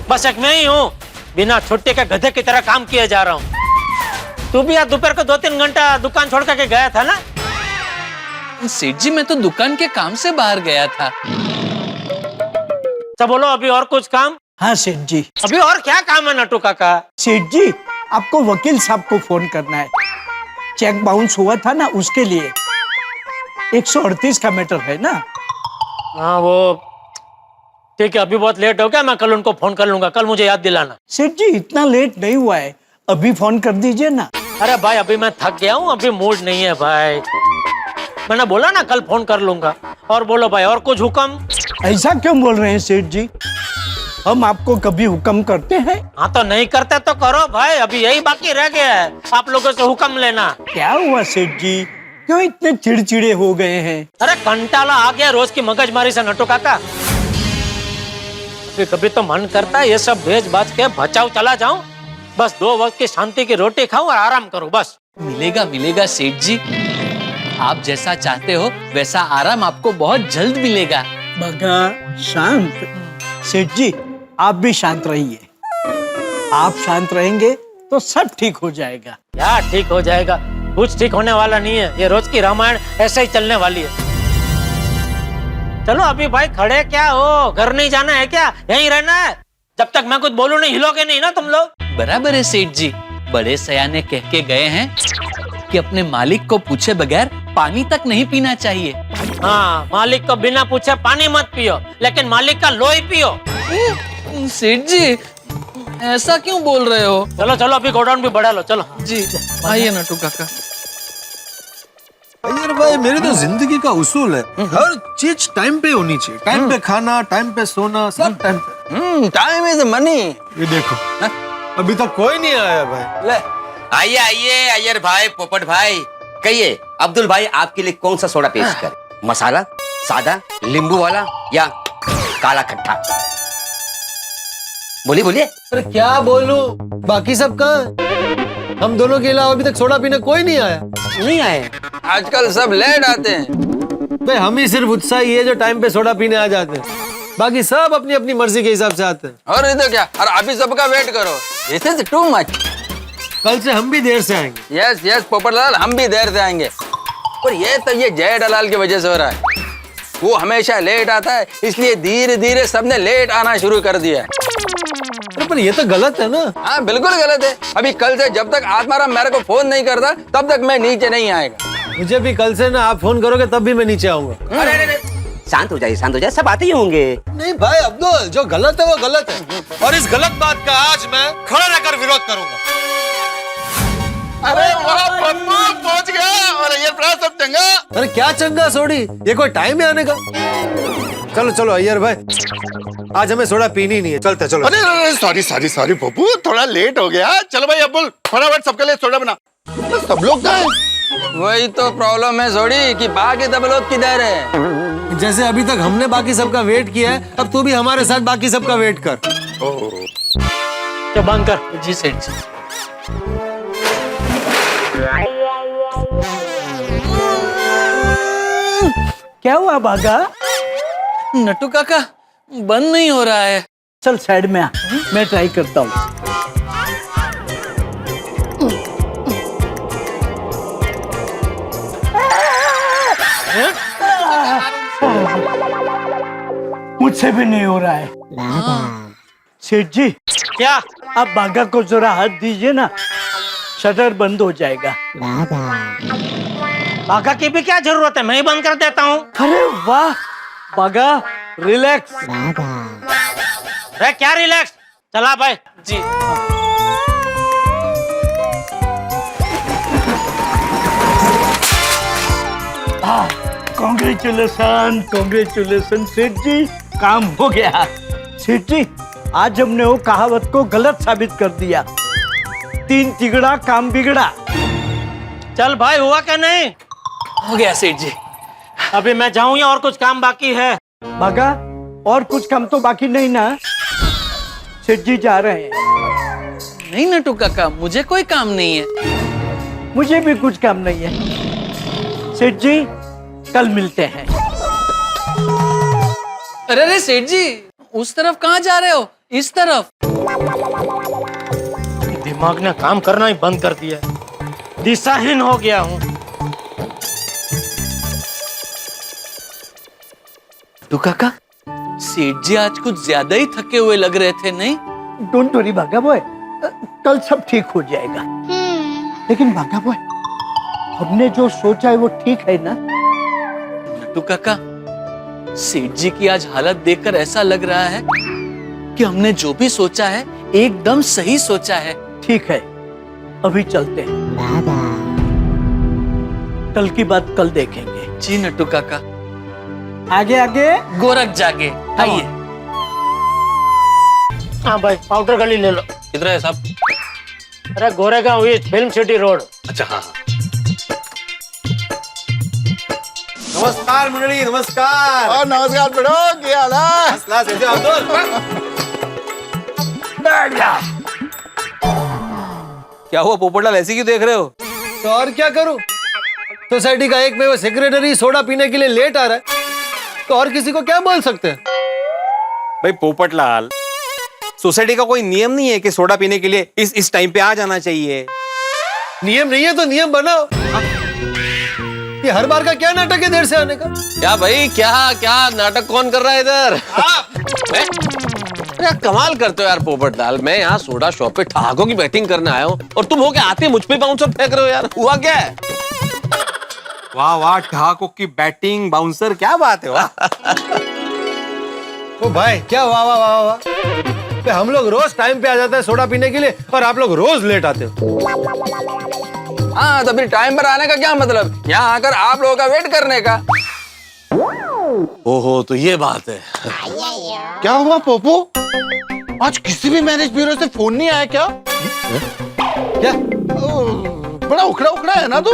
बस एक मैं ही हूँ बिना छुट्टी के गधे की तरह काम किए जा रहा हूँ। तू भी आज दोपहर को 2-3 घंटा दुकान छोड़ के गया था ना? सेठ जी, मैं तो दुकान के काम से बाहर गया था। तो बोलो अभी और कुछ काम? हाँ सेठ जी। अभी और क्या काम है नट्टू काका? सेठ जी, आपको वकील साहब को फोन करना है, चेक बाउंस हुआ था ना उसके लिए। 138 का मैटर है ना। हाँ वो ठीक है, अभी बहुत लेट हो गया, मैं कल उनको फोन कर लूंगा, कल मुझे याद दिलाना। सेठ जी, इतना लेट नहीं हुआ है, अभी फोन कर दीजिए ना। अरे भाई अभी मैं थक गया हूँ, अभी मूड नहीं है भाई, मैंने बोला ना कल फोन कर लूंगा। और बोलो भाई, और कुछ हुक्म? ऐसा क्यों बोल रहे हैं सेठ जी, हम आपको कभी हुक्म करते हैं? हाँ तो नहीं करते तो करो भाई, अभी यही बाकी रह गया है आप लोगों से हुक्म लेना। क्या हुआ सेठ जी, क्यों इतने चिड़चिड़े हो गए हैं? अरे कंटाला आ गया रोज की मगजमारी से नट्टू काका। कभी कभी तो मन करता है ये सब भेज बाज के भचाऊ चला जाऊं, बस 2 वक्त की शांति की रोटी खाऊं और आराम करूं बस। मिलेगा मिलेगा सेठ जी, आप जैसा चाहते हो वैसा आराम आपको बहुत जल्द मिलेगा। बगा शांत। सेठ जी, आप भी शांत रहिए, आप शांत रहेंगे तो सब ठीक हो जाएगा। क्या ठीक हो जाएगा? कुछ ठीक होने वाला नहीं है, ये रोज की रामायण ऐसे ही चलने वाली है। चलो अभी भाई खड़े क्या हो, घर नहीं जाना है क्या? यहीं रहना है? जब तक मैं कुछ बोलूं नहीं हिलोगे नहीं ना तुम लोग? बराबर है सेठ जी, बड़े सयाने कह के गए हैं, कि अपने मालिक को पूछे बगैर पानी तक नहीं पीना चाहिए। हाँ, मालिक को बिना पूछे पानी मत पियो, लेकिन मालिक का लोही पियो। सेठ जी ऐसा क्यों बोल रहे हो? चलो चलो, अभी गोडाउन भी बढ़ा लो, चलो। जी आइए नटू काका। अय्यर भाई, मेरी तो जिंदगी का उसूल है, हर चीज टाइम पे होनी चाहिए। टाइम पे खाना, टाइम पे सोना, सब टाइम पे। Time is money. ये देखो, अभी तक कोई नहीं आया भाई। ले, आइए आइए अय्यर भाई, पोपट भाई, कहिए अब्दुल भाई आपके लिए कौन सा सोडा पेश कर? मसाला, सादा, नींबू वाला या काला खट्टा? बोलिए बोलिए। अरे क्या बोलूं, बाकी सब कहाँ है? हम दोनों के अलावा अभी तक सोडा पीने कोई नहीं आया। नहीं आए? आजकल सब लेट आते हैं। भाई हम ही सिर्फ उत्साही है जो टाइम पे सोडा पीने आ जाते हैं, बाकी सब अपनी अपनी मर्जी के हिसाब से आते हैं। और नहीं तो क्या, और अभी सबका वेट करो। This is too much. कल से हम भी देर से आएंगे। यस यस पोपटलाल, हम भी देर से आएंगे। और ये जय दलाल की वजह से हो रहा है। वो हमेशा लेट आता है, इसलिए धीरे धीरे सबने लेट आना शुरू कर दिया है। पर ये तो गलत है ना। हाँ बिल्कुल गलत है। अभी कल से जब तक आत्माराम मेरे को फोन नहीं करता तब तक मैं नीचे नहीं आएगा। मुझे भी कल से ना आप फोन करोगे तब भी मैं नीचे आऊंगा। अरे शांत हो जाइए, सब आते ही होंगे। नहीं भाई अब्दुल, जो गलत है वो गलत है, और इस गलत बात का आज मैं खड़ा रहकर विरोध करूंगा। अरे वाह पप्पू पहुंच गया, और अय्यर प्राण सब चंगा। अरे क्या चंगा सोडी, ये कोई टाइम है आने का? चलो चलो अय्यर भाई, आज हमें सोडा पीनी नहीं है, चलते चलो। अरे सॉरी पप्पू, थोड़ा लेट हो गया। चलो भाई अब्दुल, फटाफट सबके लिए सोडा बना। सब लोग कहाँ हैं? वही तो प्रॉब्लम है सोडी कि बाकी सब लोग किधर है। जैसे अभी तक हमने बाकी सबका वेट किया है, अब तू भी हमारे साथ बाकी सबका वेट कर। तो बंद कर। जी सेठ जी। क्या हुआ बागा? नटू काका बंद नहीं हो रहा है। चल साइड में आ, मैं ट्राई करता हूँ। मुझसे भी नहीं हो रहा है। सेठ जी क्या? आप बागा को जरा हाथ दीजिए ना, शटर बंद हो जाएगा। बागा की भी क्या जरूरत है, मैं ही बंद कर देता हूँ। अरे वाह बागा, रिलैक्स। अरे क्या रिलैक्स, चला भाई। जी कॉन्ग्रेचुलेशन सेठ जी, काम हो गया। सेठ जी आज हमने वो कहावत को गलत साबित कर दिया, 3 तिगड़ा काम बिगड़ा। चल भाई, हुआ क्या नहीं? हो गया सेठ जी। अभी मैं जाऊं या और कुछ काम बाकी है? बागा और कुछ काम तो बाकी नहीं ना? सेठ जी जा रहे हैं। नहीं नटू काका, मुझे कोई काम नहीं है। मुझे भी कुछ काम नहीं है। सेठ जी कल मिलते हैं। अरे सेठ जी, उस तरफ कहाँ जा रहे हो? इस तरफ। दिमाग ने काम करना ही बंद कर दिया, दिशाहीन हो गया हूँ। नटू काका, सेठ जी आज कुछ ज्यादा ही थके हुए लग रहे थे, नहीं? डोंट वरी बागा बॉय, कल सब ठीक हो जाएगा। लेकिन बागा बॉय, हमने जो सोचा है वो ठीक है ना? नटू काका, सेठ जी की आज हालत देखकर ऐसा लग रहा है कि हमने जो भी सोचा है एकदम सही सोचा है। ठीक है, अभी चलते हैं, कल की बात कल देखेंगे। जी नटू काका। आगे आगे गोरख जागे, आइए। हाँ भाई, पाउडर गली ले लो। किधर है साहब? अरे Goregaon east, film city road. अच्छा हाँ। नमस्कार मंडली, नमस्कार। और नमस्कार बेटो, क्या हाल है? क्लास है अब्दुल। क्या हुआ पोपटलाल, ऐसी क्यों देख रहे हो? तो और क्या करूं, सोसाइटी का एक में वो सेक्रेटरी सोडा पीने के लिए लेट आ रहा है, तो और किसी को क्या बोल सकते हैं? भाई पोपटलाल, सोसाइटी का कोई नियम नहीं है कि सोडा पीने के लिए इस टाइम पे आ जाना चाहिए। नियम नहीं है तो नियम बनाओ। ये हर बार का क्या नाटक है देर से आने का? क्या भाई, क्या क्या नाटक कौन कर रहा है इधर? अरे यार कमाल करते हो यार पोपटलाल, मैं यहाँ सोडा शॉप पे ठहाकों की बैटिंग करने आया हूँ और तुम हो के आते मुझ पे बाउंसर फेंक रहे हो यार, हुआ क्या है? वाह वाह, ठहाकों की बैटिंग, बाउंसर, क्या बात है वाह। ओ भाई क्या वाह वाह वाह वाह, बे, हम लोग रोज टाइम पे आ जाते हैं सोडा पीने के लिए और आप लोग रोज लेट आते हो। हाँ तो फिर टाइम पर आने का क्या मतलब, यहाँ आकर आप लोगों का वेट करने का। ओहो तो ये बात है। क्या हुआ पोपो, आज किसी भी मैनेज ब्यूरो से फोन नहीं आया क्या? क्या बड़ा उखड़ा उखड़ा है ना तू।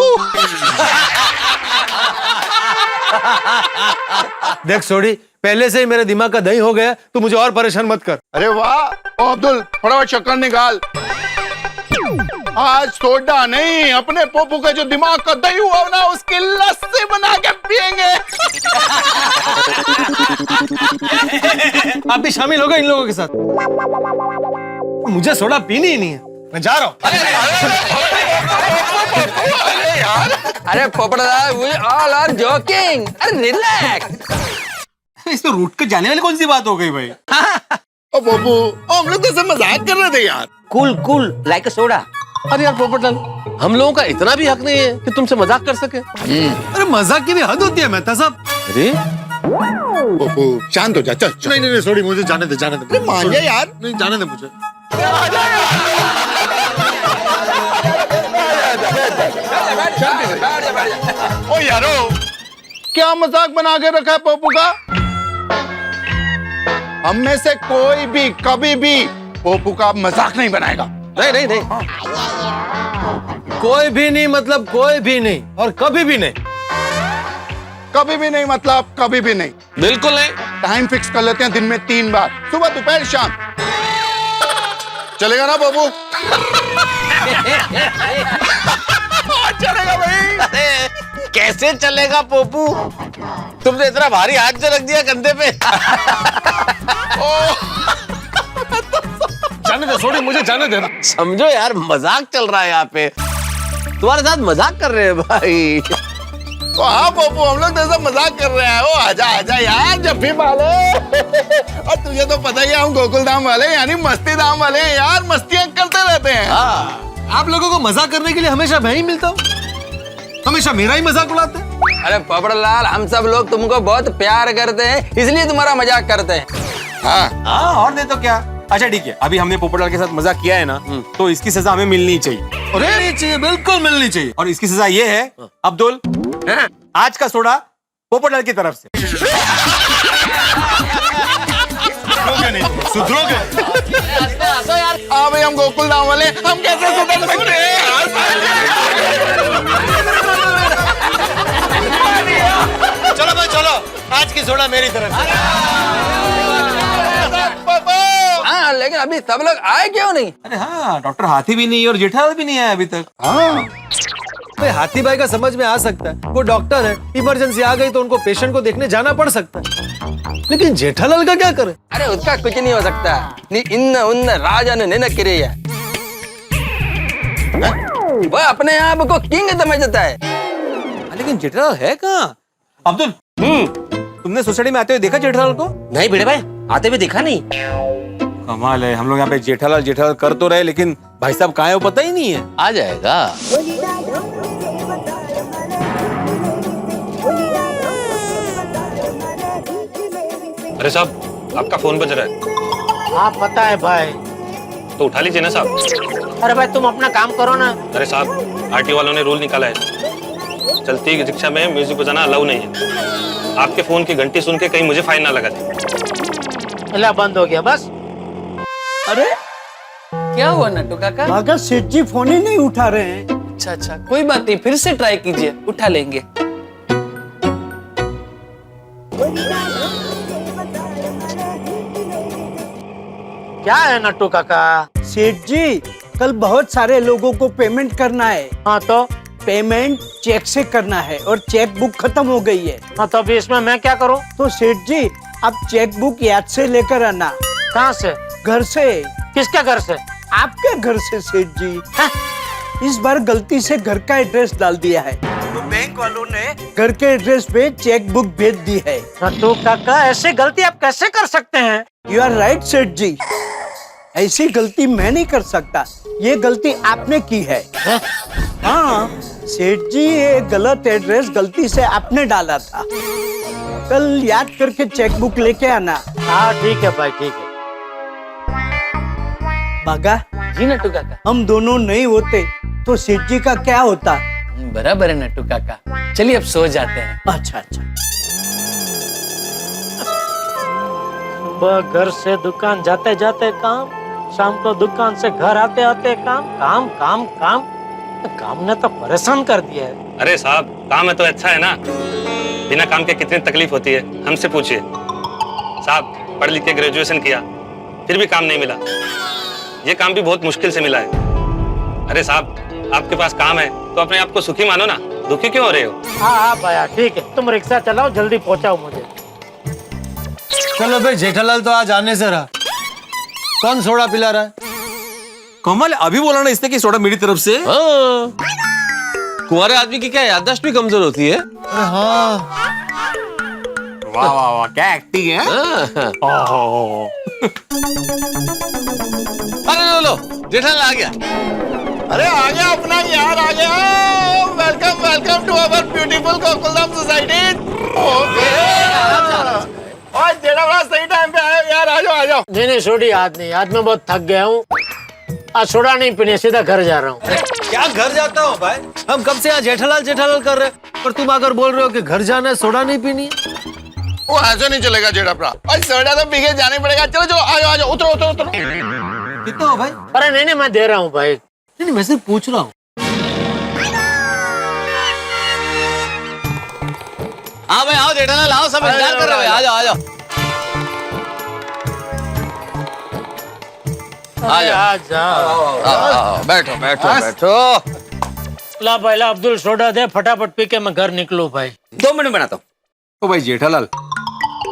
देख सोडी, पहले से ही मेरे दिमाग का दही हो गया, तू मुझे और परेशान मत कर। अरे वाह, ओ अब्दुल फटाफट शक्कर निकाल। आज सोडा नहीं, अपने पोपू का जो दिमाग का दही हुआ ना उसकी लस्सी बना के पियेंगे। आप भी शामिल हो गए इन लोगों के साथ। मुझे सोडा पीनी ही नहीं है, मैं जा रहा हूँ। अरे Popatlal, we all are joking, अरे रिलैक्स। इस तो रूट के जाने वाली कौन सी बात हो गई भाई? ओ पोपू, हम लोग तो सब मजाक कर रहे थे यार। कूल कूल लाइक अ सोडा। अरे यार पोपटलाल, हम लोगों का इतना भी हक नहीं है कि तुमसे मजाक कर सके। अरे मजाक की भी हद होती है मेहता साहब। अरे पोपू शांत हो जा, चल चल। नहीं सॉरी, मुझे जाने दे जाने दे। मान जा यार। नहीं जाने दे मुझे। ओ यारो, क्या मजाक बना के रखा है पोपू का? हम में से कोई भी कभी भी पोपू का मजाक नहीं बनाएगा। नहीं नहीं नहीं, कोई भी नहीं मतलब कोई भी नहीं, और कभी भी नहीं। कभी भी नहीं मतलब कभी भी नहीं। बिल्कुल नहीं। टाइम फिक्स कर लेते हैं, दिन में 3 बार, सुबह दोपहर शाम। चलेगा ना बाबू? चलेगा भाई। कैसे चलेगा पोपू, तुमने इतना भारी हाथ से रख दिया कंधे पे। जाने दे सोडी, मुझे जाने दे। समझो यार, मजाक चल रहा है यहाँ पे, तुम्हारे साथ मजाक कर रहे हैं भाई। हाँ पोपू, हम लोग तो सब मजाक कर रहे हैं। ओ आजा आजा यार, जब भी वाले। और तुझे तो पता ही है हम गोकुल धाम वाले यानी मस्ती धाम वाले हैं यार, मस्तियां करते रहते हैं। आप लोगों को मजाक करने के लिए हमेशा मैं ही मिलता हूँ, हमेशा मेरा ही मजाक उड़ाते हैं। अरे पोपटलाल, हम सब लोग तुमको बहुत प्यार करते हैं, इसलिए तुम्हारा मजाक करते हैं। हाँ और नहीं तो क्या। अच्छा ठीक है, अभी हमने पोपटलाल के साथ मजाक किया है ना, तो इसकी सजा हमें मिलनी चाहिए। अरे नहीं चाहिए, बिल्कुल मिलनी चाहिए। और इसकी सजा ये है अब्दुल, आज का सोडा पोपटलाल की तरफ से। सुधरोगे? हाँ भाई, हम गोकुल धाम वाले, हम कैसे सुधर सकते हैं? चलो भाई चलो, आज की सोडा मेरी तरफ से। हाँ लेकिन अभी सब लोग आए क्यों नहीं? अरे हाँ, डॉक्टर हाथी भी नहीं और जेठालाल भी नहीं आया अभी तक। हाँ भाई हाथी भाई का समझ में आ सकता है, वो डॉक्टर है, इमरजेंसी आ गई तो उनको पेशेंट को देखने जाना पड़ सकता है, लेकिन जेठालाल का क्या करे? अरे उसका कुछ नहीं हो सकता। इन उन राजा ने निन किया, वो अपने आप को किंग समझता है। लेकिन जेठालाल है कहाँ? अब्दुल, तुमने सोसाइटी में आते हुए देखा जेठालाल को? नहीं बेटे भाई, आते हुए देखा नहीं। कमाल है, हम लोग यहाँ पे जेठालाल जेठालाल कर तो रहे, लेकिन भाई साहब कहाँ है वो पता ही नहीं है। आ जाएगा। अरे साहब, आपका फोन बज रहा है। हाँ पता है भाई। तो उठा लीजिए ना साहब। अरे भाई तुम अपना काम करो ना। अरे साहब, आरटीओ वालों ने रूल निकाला है, चलती रिक्शा में म्यूजिक बजाना अलाउ नहीं है। आपके फोन की घंटी सुन के कहीं मुझे फाइन ना लगा दे। अल्लाह, बंद हो गया बस। अरे क्या हुआ नट्टू काका? मगर सेठ जी फोन ही नहीं उठा रहे हैं। अच्छा अच्छा, कोई बात नहीं, फिर से ट्राई कीजिए, उठा लेंगे। क्या है नट्टू काका? सेठ जी, कल बहुत सारे लोगों को पेमेंट करना है। हाँ तो पेमेंट चेक से करना है और चेक बुक खत्म हो गई है। हाँ तो अभी इसमें मैं क्या करूँ? तो सेठ जी, आप चेक बुक याद से लेकर आना। कहाँ से? घर से। किसके घर से? आपके घर से सेठ जी। इस बार गलती से घर का एड्रेस डाल दिया है, तो बैंक वालों ने घर के एड्रेस पे चेक बुक भेज दी है। नट्टू काका, ऐसे गलती आप कैसे कर सकते हैं? यू आर राइट सेठ जी, ऐसी गलती मैं नहीं कर सकता, ये गलती आपने की है। हाँ सेठ जी, ये गलत एड्रेस गलती से आपने डाला था, कल याद करके चेकबुक लेके आना। हाँ ठीक है भाई, ठीक है। बागा जी नट्टू काका। हम दोनों नहीं होते तो सेठ जी का क्या होता? बराबर है नट्टू काका, चलिए अब सो जाते हैं। अच्छा अच्छा। सुबह घर से दुकान जाते जाते काम, शाम को दुकान से घर आते आते काम, काम काम काम। काम ने तो परेशान कर दिया है। अरे साहब, काम है तो अच्छा है ना। बिना काम के कितनी तकलीफ होती है, हमसे पूछिए। साहब पढ़ लिख के ग्रेजुएशन किया, फिर भी काम नहीं मिला। ये काम भी बहुत मुश्किल से मिला है। अरे साहब, आपके पास काम है तो अपने आप को सुखी मानो ना, दुखी क्यों हो रहे हो? हाँ हाँ भैया ठीक है, तुम रिक्शा चलाओ, जल्दी पहुंचाओ मुझे। चलो भाई, जेठालाल तो आज आने से रहा। कौन सोडा पिला रहा है? कमल अभी बोला ना इसने कि सोडा मेरी तरफ से। हाँ। कुंवारे आदमी की क्या याददाश्त भी कमजोर होती है। अरे हाँ, वाह वाह वाह, क्या एक्टिंग है। अरे लो, जेठालाल आ गया। अरे आ गया अपना यार, आ गया। Welcome welcome to our beautiful Gokuldham society. और जेठा बड़ा सही टाइम पे आए यार, आ जाओ आ जाओ। नहीं छोड़ी, आज नहीं, आज मैं बहुत थक गया हूँ, आज सोडा नहीं पीने, सीधा घर जा रहा हूँ। क्या घर जाता हूँ भाई? हम कब से यहाँ जेठालाल जेठालाल कर रहे हैं, पर तुम अगर बोल रहे हो कि घर जाना है, सोडा नहीं पीनी है। वो ऐसा नहीं चलेगा जेठा भरा, और सोडा तो पी के जाना पड़ेगा। चलो चलो आ जाओ आ जाओ, उतरो उतरो उतरो। कितना हो भाई? अरे नहीं, मैं दे रहा हूँ भाई। नहीं, मैं सिर्फ पूछ रहा हूँ। हाँ भाई, आओ जेठालाल, आओ, सब इंतजार कर रहे हैं। आ जाओ आ जाओ आ जाओ। बैठो बैठो बैठो। ला भाई ला, अब्दुल सोडा दे, फटाफट पी के मैं घर निकलूं भाई। 2 मिनट बनाता हूँ। ओ भाई जेठालाल,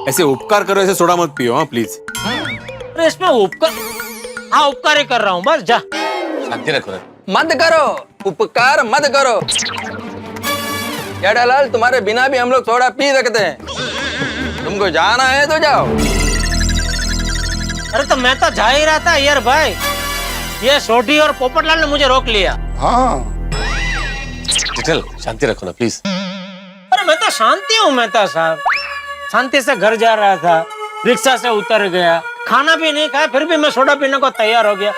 ऐसे उपकार करो, ऐसे सोडा मत पियो। हाँ प्लीज। अरे इसमें उपकार, हाँ उपकार ही कर रहा हूँ, बस जा। शांति रखो रे। मत करो उपकार, मत करो। जेठालाल, तुम्हारे बिना भी हम लोग सोडा पी सकते हैं, तुमको जाना है तो जाओ। अरे तो मैं तो जा ही रहा था यार भाई, ये सोडी और पोपटलाल ने मुझे रोक लिया। हाँ जेठल, शांति रखो ना प्लीज। अरे मैं तो शांति हूँ, मैं तो साहब शांति से घर जा रहा था, रिक्शा से उतर गया, खाना भी नहीं खाया, फिर भी मैं सोडा पीने को तैयार हो गया।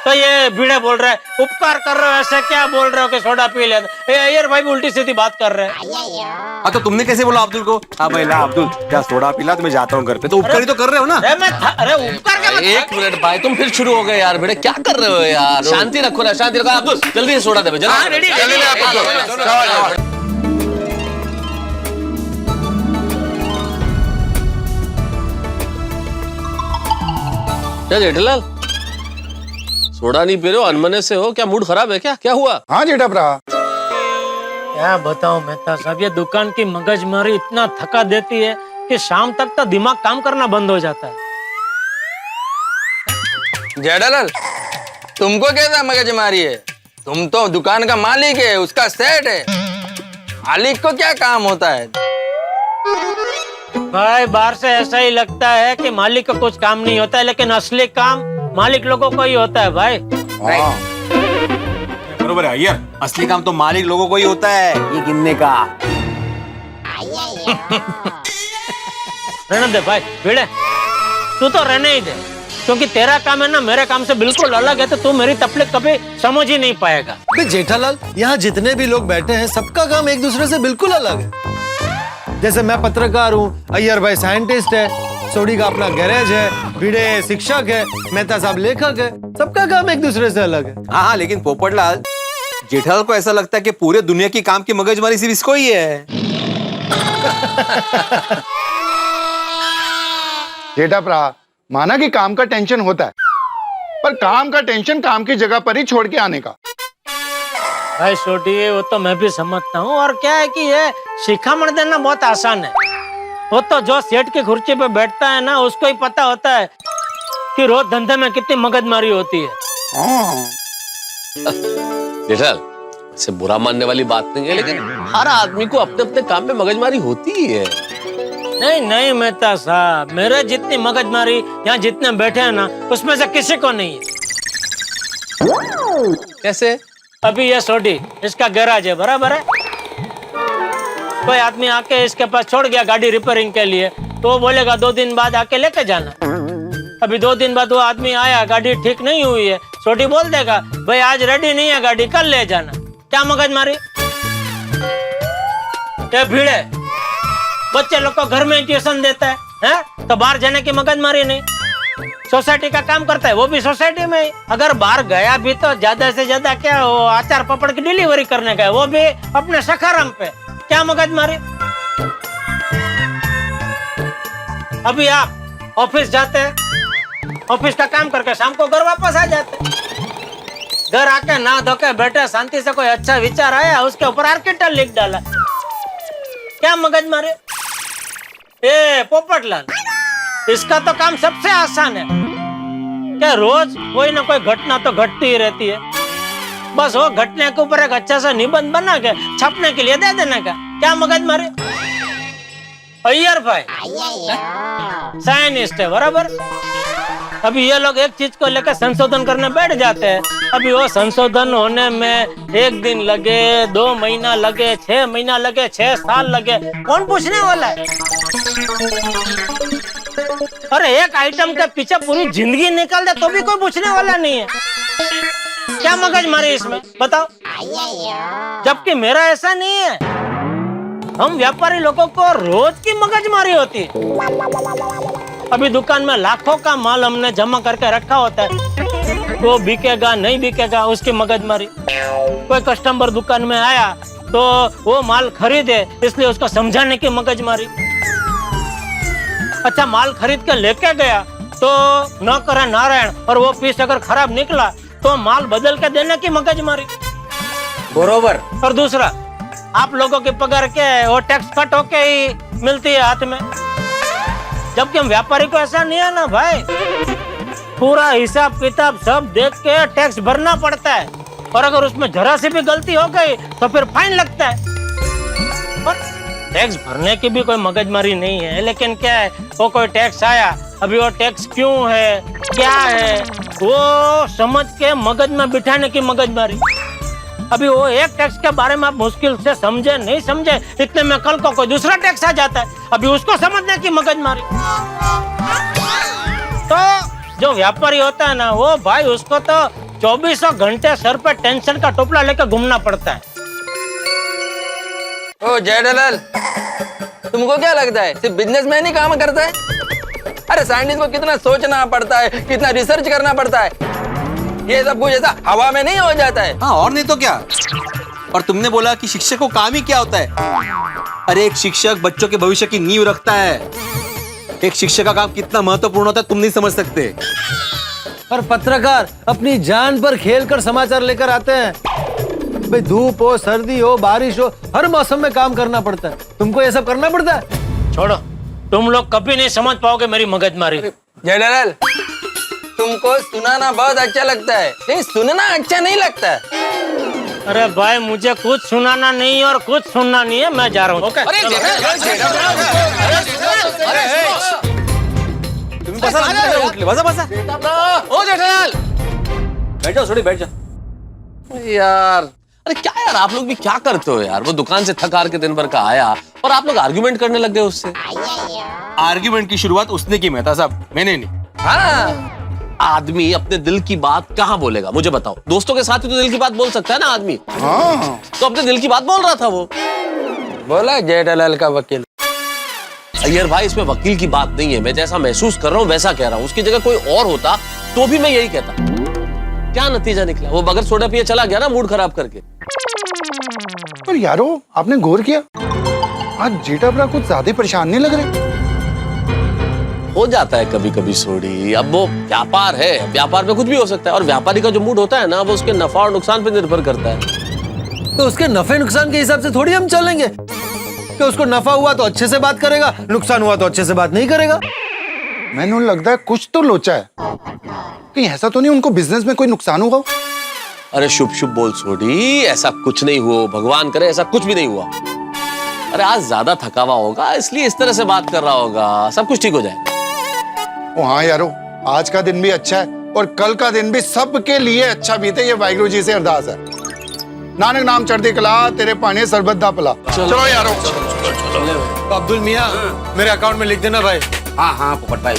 तो ये भिड़े बोल रहा है उपकार कर रहे हो, ऐसे क्या बोल रहे हो कि सोडा पी लेते। अय्यर भाई भी उल्टी सीधी बात कर रहे हैं। हाँ तो तुमने कैसे बोला अब्दुल को? हाँ भाई ला अब्दुल, क्या सोडा पिला, तो मैं जाता हूँ घर पे। तो उपकार ही तो कर रहे हो ना। अरे उपकार क्या? एक मिनट भाई, तुम फिर शुरू हो गए यार। बेटे क्या कर रहे हो यार? शांति रखो ना, शांति रखो। अब्दुल जल्दी से सोडा दे। क्या जेठालाल, सोडा नहीं पी रहे हो, अनमने से हो क्या? मूड खराब है क्या? क्या हुआ? हाँ जेठा भरा, क्या बताऊं मेहता साहब, ये दुकान की मगजमारी इतना थका देती है कि शाम तक तो दिमाग काम करना बंद हो जाता है। जेठालाल, तुमको कैसा मगज मारी है? तुम तो दुकान का मालिक है, उसका सेठ है। मालिक को क्या काम होता है? भाई बाहर से ऐसा ही लगता है कि मालिक को कुछ काम नहीं होता है, लेकिन असली काम मालिक लोगों को ही होता है भाई। बरोबर है अय्यर, असली काम तो मालिक लोगों को ही होता है, ये गिनने का। रहने दे भाई भिड़े, तू तो रहने ही दे, क्योंकि तेरा काम है ना मेरे काम से बिल्कुल अलग है, तो तू मेरी तकलीफ कभी समझ ही नहीं पाएगा। जेठालाल, यहाँ जितने भी लोग बैठे हैं सबका काम एक दूसरे से बिल्कुल अलग है। जैसे मैं पत्रकार हूँ, अय्यर भाई साइंटिस्ट है, सोडी का अपना गैरेज है, भिड़े शिक्षक है, मेहता साहब लेखक है, सबका काम एक दूसरे से अलग है। हाँ, लेकिन पोपटलाल, जेठालाल को ऐसा लगता है कि पूरे दुनिया की काम की मगजमारी सिर्फ इसको ही है। जेठा भरा, माना कि काम का टेंशन होता है, पर काम का टेंशन काम की जगह पर ही छोड़ के आने का। भाई छोटी, वो तो मैं भी समझता हूँ, और क्या है कि ये शिखामण देना बहुत आसान है। वो तो जो सेठ की कुर्सी पे बैठता है ना, उसको ही पता होता है कि रोज धंधे में कितनी मगजमारी होती है। जेठालाल, ऐसे बुरा मानने वाली बात नहीं है, लेकिन हर आदमी को अपने अपने काम में मगजमारी होती ही है। नहीं नहीं मेहता साहब, मेरे जितनी मगजमारी यहाँ जितने बैठे हैं ना, उसमें से किसी को नहीं है। कैसे? अभी ये सोडी, इसका गैराज है, बराबर है। कोई आदमी आके इसके पास छोड़ गया गाड़ी रिपेयरिंग के लिए, तो वो बोलेगा 2 दिन बाद आके लेके जाना। अभी 2 दिन बाद वो आदमी आया, गाड़ी ठीक नहीं हुई है, छोटी बोल देगा भाई आज रेडी नहीं है गाड़ी, कल ले जाना। क्या मगजमारी? ये भीड़ है, बच्चे लोग को घर में ट्यूशन देता है? तो बाहर जाने की मगजमारी नहीं। सोसाइटी का काम करता है, वो भी सोसाइटी में ही। अगर बाहर गया भी तो ज्यादा से ज्यादा क्या, वो अचार पापड़ की डिलीवरी करने गए, वो भी अपने सखाराम पे। क्या मगजमारी? अभी आप ऑफिस जाते हैं, ऑफिस का काम करके शाम को घर वापस आ जाते हैं। घर आके ना धो के बैठे, शांति से कोई अच्छा विचार आया, उसके ऊपर आर्किटेक्ट लिख डाला। क्या मगजमारी? ए पोपटलाल, इसका तो काम सबसे आसान है। क्या रोज कोई ना कोई घटना तो घटती ही रहती है, बस वो घटने के ऊपर एक अच्छा सा निबंध बना के छपने के लिए दे देने का। क्या मगजमारी? अय्यर भाई साइंटिस्ट है, बराबर। अभी ये लोग एक चीज को लेकर संशोधन करने बैठ जाते हैं। अभी वो संशोधन होने में 1 दिन लगे, 2 महीना लगे, 6 महीना लगे, 6 साल लगे, कौन पूछने वाला है? अरे एक आइटम के पीछे पूरी जिंदगी निकाल दे तो भी कोई पूछने वाला नहीं है। क्या मगजमारी इसमें, बताओ? जबकि मेरा ऐसा नहीं है, हम व्यापारी लोगों को रोज की मगजमारी होती है। अभी दुकान में लाखों का माल हमने जमा करके रखा होता है, वो बिकेगा नहीं बिकेगा उसकी मगजमारी। कोई कस्टमर दुकान में आया तो वो माल खरीदे, इसलिए उसको समझाने की मगजमारी। अच्छा माल खरीद के लेके गया तो न करे नारायण, और वो पीस अगर खराब निकला तो माल बदल के देने की मगजमारी। बरोबर। और दूसरा, आप लोगों की पगार के वो टैक्स कट होके ही मिलती है हाथ में, जबकि हम व्यापारी को ऐसा नहीं है ना भाई। पूरा हिसाब किताब सब देख के टैक्स भरना पड़ता है, और अगर उसमें जरा सी भी गलती हो गई तो फिर फाइन लगता है। और टैक्स भरने की भी कोई मगजमारी नहीं है, लेकिन क्या है, वो कोई टैक्स आया, अभी वो टैक्स क्यों है, क्या है, वो समझ के मगज में बिठाने की मगजमारी। अभी वो एक टैक्स के बारे में आप मुश्किल से समझे नहीं समझे, इतने में कल को कोई दूसरा टैक्स आ जाता है, अभी उसको समझने की मगजमारी। तो जो व्यापारी होता है ना, वो भाई उसको तो 24 घंटे सर पे टेंशन का टोपला लेकर घूमना पड़ता है। ओ जयदलाल, तुमको क्या लगता है सिर्फ बिजनेसमैन ही काम करता है? अरे साइंटिस्ट को कितना सोचना पड़ता है, कितना रिसर्च करना पड़ता है, ये सब कुछ ऐसा हवा में नहीं हो जाता है। हाँ और नहीं तो क्या। और तुमने बोला कि शिक्षक को काम ही क्या होता है। अरे एक शिक्षक बच्चों के भविष्य की नींव रखता है। एक शिक्षक का काम कितना महत्वपूर्ण होता है तुम नहीं समझ सकते। और पत्रकार अपनी जान पर खेलकर समाचार लेकर आते हैं। भाई धूप हो, सर्दी हो, बारिश हो, हर मौसम में काम करना पड़ता है। तुमको ये सब करना पड़ता है? छोड़ो, तुम लोग कभी नहीं समझ पाओगे मेरी मगजमारी। जयदलाल, तुमको सुनाना बहुत अच्छा लगता है, नहीं सुनना अच्छा नहीं लगता। अरे भाई मुझे कुछ सुनाना नहीं और कुछ सुनना नहीं है, मैं जा रहा हूँ। बैठ जाओ, थोड़ी बैठ जाओ यार। अरे क्या यार, आप लोग भी क्या करते हो यार। वो दुकान से थक हार के दिन भर का आया और आप लोग आर्ग्यूमेंट करने लग गए उससे। आर्ग्यूमेंट की शुरुआत उसने की, मेहता साहब, मैंने नहीं। हाँ, आदमी अपने दिल की बात कहाँ बोलेगा मुझे बताओ। दोस्तों के साथ ही तो दिल की बात बोल सकता है ना आदमी। हाँ। तो अपने दिल की बात बोल रहा था वो। बोला जयदलाल का वकील। अय्यर भाई, इसमें वकील की बात नहीं है, मैं जैसा महसूस कर रहा हूँ वैसा कह रहा हूँ। उसकी जगह कोई और होता तो भी मैं यही कहता। क्या नतीजा निकला, वो बगैर सोडा पिए चला गया ना, मूड खराब करके। पर यारो, आपने गौर किया आज जेठाबरा कुछ ज्यादा परेशान नहीं लग रहे? हो जाता है कभी कभी सोडी, अब वो व्यापार है, व्यापार में कुछ भी हो सकता है। और व्यापारी का जो मूड होता है ना, वो उसके नफा और नुकसान पे निर्भर करता है। तो उसके नफे नुकसान के हिसाब से थोड़ी हम चलेंगे कि उसको नफा हुआ तो अच्छे से बात करेगा, नुकसान हुआ तो अच्छे से बात नहीं करेगा। मैंने लगता है कुछ तो लोचा है, कहीं ऐसा तो नहीं उनको बिजनेस में कोई नुकसान होगा? अरे शुभ शुभ बोल सोडी, ऐसा कुछ नहीं हुआ, भगवान करे ऐसा कुछ भी नहीं हुआ। अरे आज ज्यादा थका हुआ होगा इसलिए इस तरह से बात कर रहा होगा, सब कुछ ठीक हो जाएगा। ओ हाँ यारो, आज का दिन भी अच्छा है और कल का दिन भी सबके लिए अच्छा बीते, ये वाहिगुरु जी से अरदास है। नानक नाम चढ़ती कला तेरे पानी सरबत दा पला। चलो यारो। तो अब्दुल मियाँ मेरे अकाउंट में लिख देना भाई। हाँ हाँ पोपट भाई।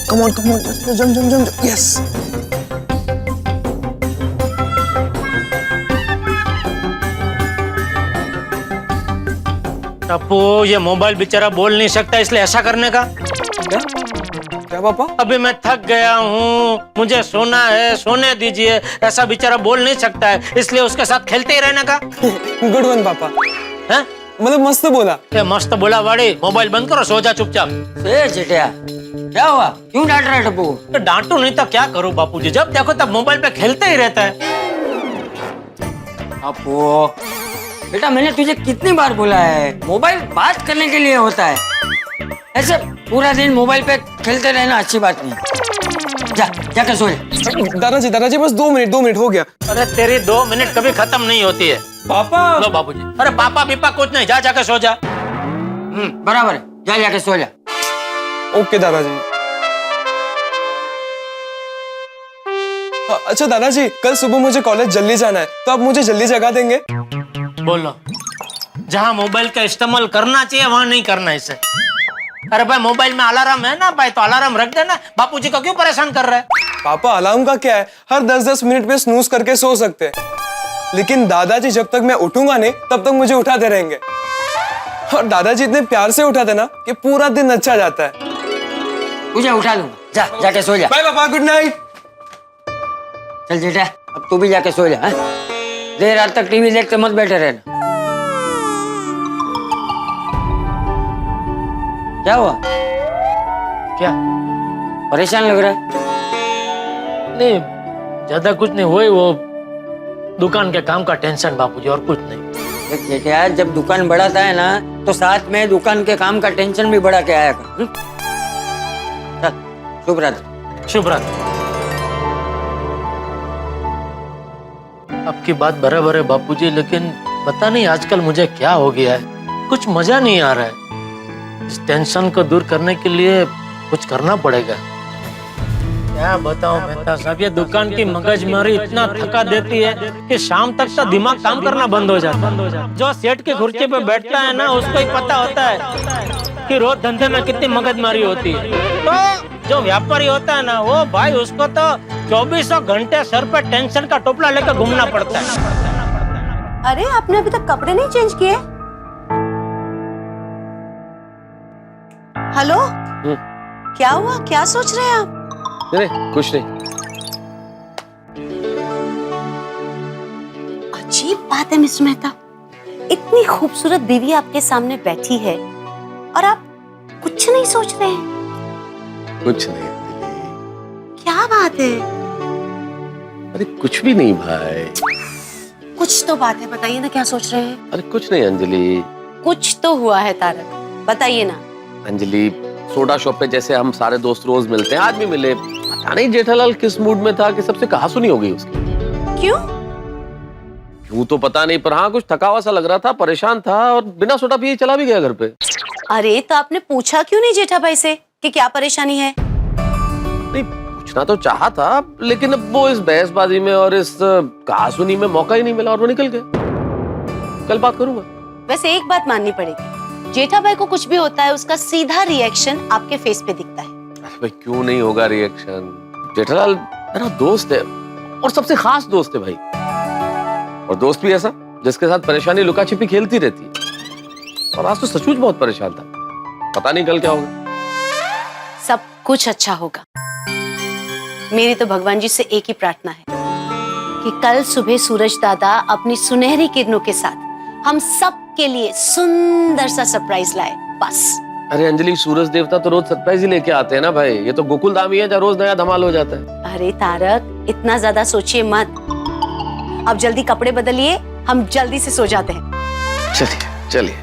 कम ऑन जम जम जम यस। टप्पू, ये मोबाइल बेचारा बोल नहीं सकता, इसलिए ऐसा करने का। क्या पापा? अभी मैं थक गया हूँ, मुझे सोना है, सोने दीजिए, ऐसा बेचारा बोल नहीं सकता है, इसलिए उसके साथ खेलते ही रहने का। गुड वन पापा। हैं? मतलब मस्त बोला। क्या मस्त बोला वाड़ी? मोबाइल बंद करो, सो जा चुपचाप। चिटिया क्या हुआ, क्यों डांट रहा है टप्पू? तो डांटू नहीं तो क्या करूँ बापूजी, जब देखो तब मोबाइल पे खेलते ही रहता है। टप्पू बेटा, मैंने तुझे कितनी बार बोला है, मोबाइल बात करने के लिए होता है, ऐसे पूरा दिन मोबाइल पे खेलते रहना अच्छी बात नहीं। जा जाकर सो जा। दादाजी बस 2 मिनट हो गया। अरे तेरी 2 मिनट कभी खत्म नहीं होती है पापा। लो बाबूजी। अरे पापा बीपा कुछ नहीं, जा जाकर सो जा। बराबर है, जा जाके सो जा। ओके दादाजी। अच्छा दादाजी, कल सुबह मुझे कॉलेज जल्दी जाना है, तो आप मुझे जल्दी जगा देंगे? बोलो, जहाँ मोबाइल का इस्तेमाल करना चाहिए वहाँ नहीं करना इसे। अरे भाई मोबाइल में अलार्म है ना भाई, तो अलार्म रख देना। बापूजी को क्यों परेशान कर रहा है? पापा अलार्म का क्या है, हर 10-10 मिनट पे स्नूज करके सो सकते हैं, लेकिन दादाजी जब तक मैं उठूंगा नहीं तब तक मुझे उठाते रहेंगे। और दादाजी इतने प्यार से उठाते ना कि पूरा दिन अच्छा जाता है। तुझे उठा दूंगा, जा जाके सो जा। बाय पापा, गुड नाइट। चल बेटा, अब तू भी जाके सो जा। देर रात तक टीवी देखते मत बैठे रहना। क्या हुआ? क्या परेशान लग रहा है? नहीं, ज्यादा कुछ नहीं, वो दुकान के काम का टेंशन बापूजी, और कुछ नहीं। देख बेटा, जब दुकान बढ़ाता है ना तो साथ में दुकान के काम का टेंशन भी बढ़ा के आया कर। चल, शुभ रात्रि। शुभ रात्रि। आपकी बात बराबर है बापूजी, लेकिन पता नहीं आजकल मुझे क्या हो गया है, कुछ मजा नहीं आ रहा है। इस टेंशन को दूर करने के लिए कुछ करना पड़ेगा। क्या बताऊं मेहता साहब, ये दुकान की मगजमारी इतना थका देती है कि शाम तक तो दिमाग काम करना बंद हो जाता है। जो सेठ की कुर्सी पे बैठता है ना, उसको ही पता होता है कि रोज धंधे में कितनी मगजमारी होती है। तो जो व्यापारी होता है ना, वो भाई उसको तो 24 घंटे सर पे टेंशन का टोपला लेकर घूमना पड़ता है। अरे आपने अभी तक कपड़े नहीं चेंज किए? हेलो, क्या हुआ, क्या सोच रहे हैं आप? नहीं कुछ नहीं। अजीब बात है मिस्टर मेहता, इतनी खूबसूरत बीवी आपके सामने बैठी है और आप कुछ नहीं सोच रहे हैं? कुछ नहीं। क्या बात है? अरे कुछ भी नहीं भाई। कुछ तो बात है, बताइए ना क्या सोच रहे हैं? अरे कुछ नहीं अंजलि। कुछ तो हुआ है तारक, बताइए ना। अंजलि, सोडा शॉप पे जैसे हम सारे दोस्त रोज मिलते हैं, आज भी मिले। पता नहीं जेठालाल किस मूड में था कि सबसे कहासुनी हो गई उसकी। क्यों तो पता नहीं, पर हाँ कुछ थका हुआ सा लग रहा था, परेशान था और बिना सोडा पिए चला भी गया घर पे। अरे तो आपने पूछा क्यों नहीं जेठा भाई से कि क्या परेशानी है? नहीं पूछना तो चाहा था, लेकिन अब वो इस बहसबाजी में और इस कहासुनी में मौका ही नहीं मिला और वो निकल गए। कल बात करूंगा। वैसे एक बात माननी पड़ेगी, जेठा भाई को कुछ भी होता है उसका सीधा रिएक्शन आपके फेस पे दिखता है। अरे भाई क्यों नहीं होगा रिएक्शन? जेठालाल मेरा दोस्त है और सबसे खास दोस्त है भाई, और दोस्त भी ऐसा जिसके साथ परेशानी लुका छिपी खेलती रहती है। और आज तो सचमुच बहुत परेशान था, पता नहीं कल क्या होगा। सब कुछ अच्छा होगा। मेरी तो भगवान जी से एक ही प्रार्थना है कि कल सुबह सूरज दादा अपनी सुनहरी किरणों के साथ हम सब के लिए सुंदर सा सरप्राइज लाए, बस। अरे अंजलि, सूरज देवता तो रोज सरप्राइज ही लेके आते हैं ना भाई, ये तो गोकुल धाम ही है जहाँ रोज नया धमाल हो जाता है। अरे तारक, इतना ज्यादा सोचिए मत। अब जल्दी कपड़े बदलिए, हम जल्दी से सो जाते हैं। चलिए चलिए।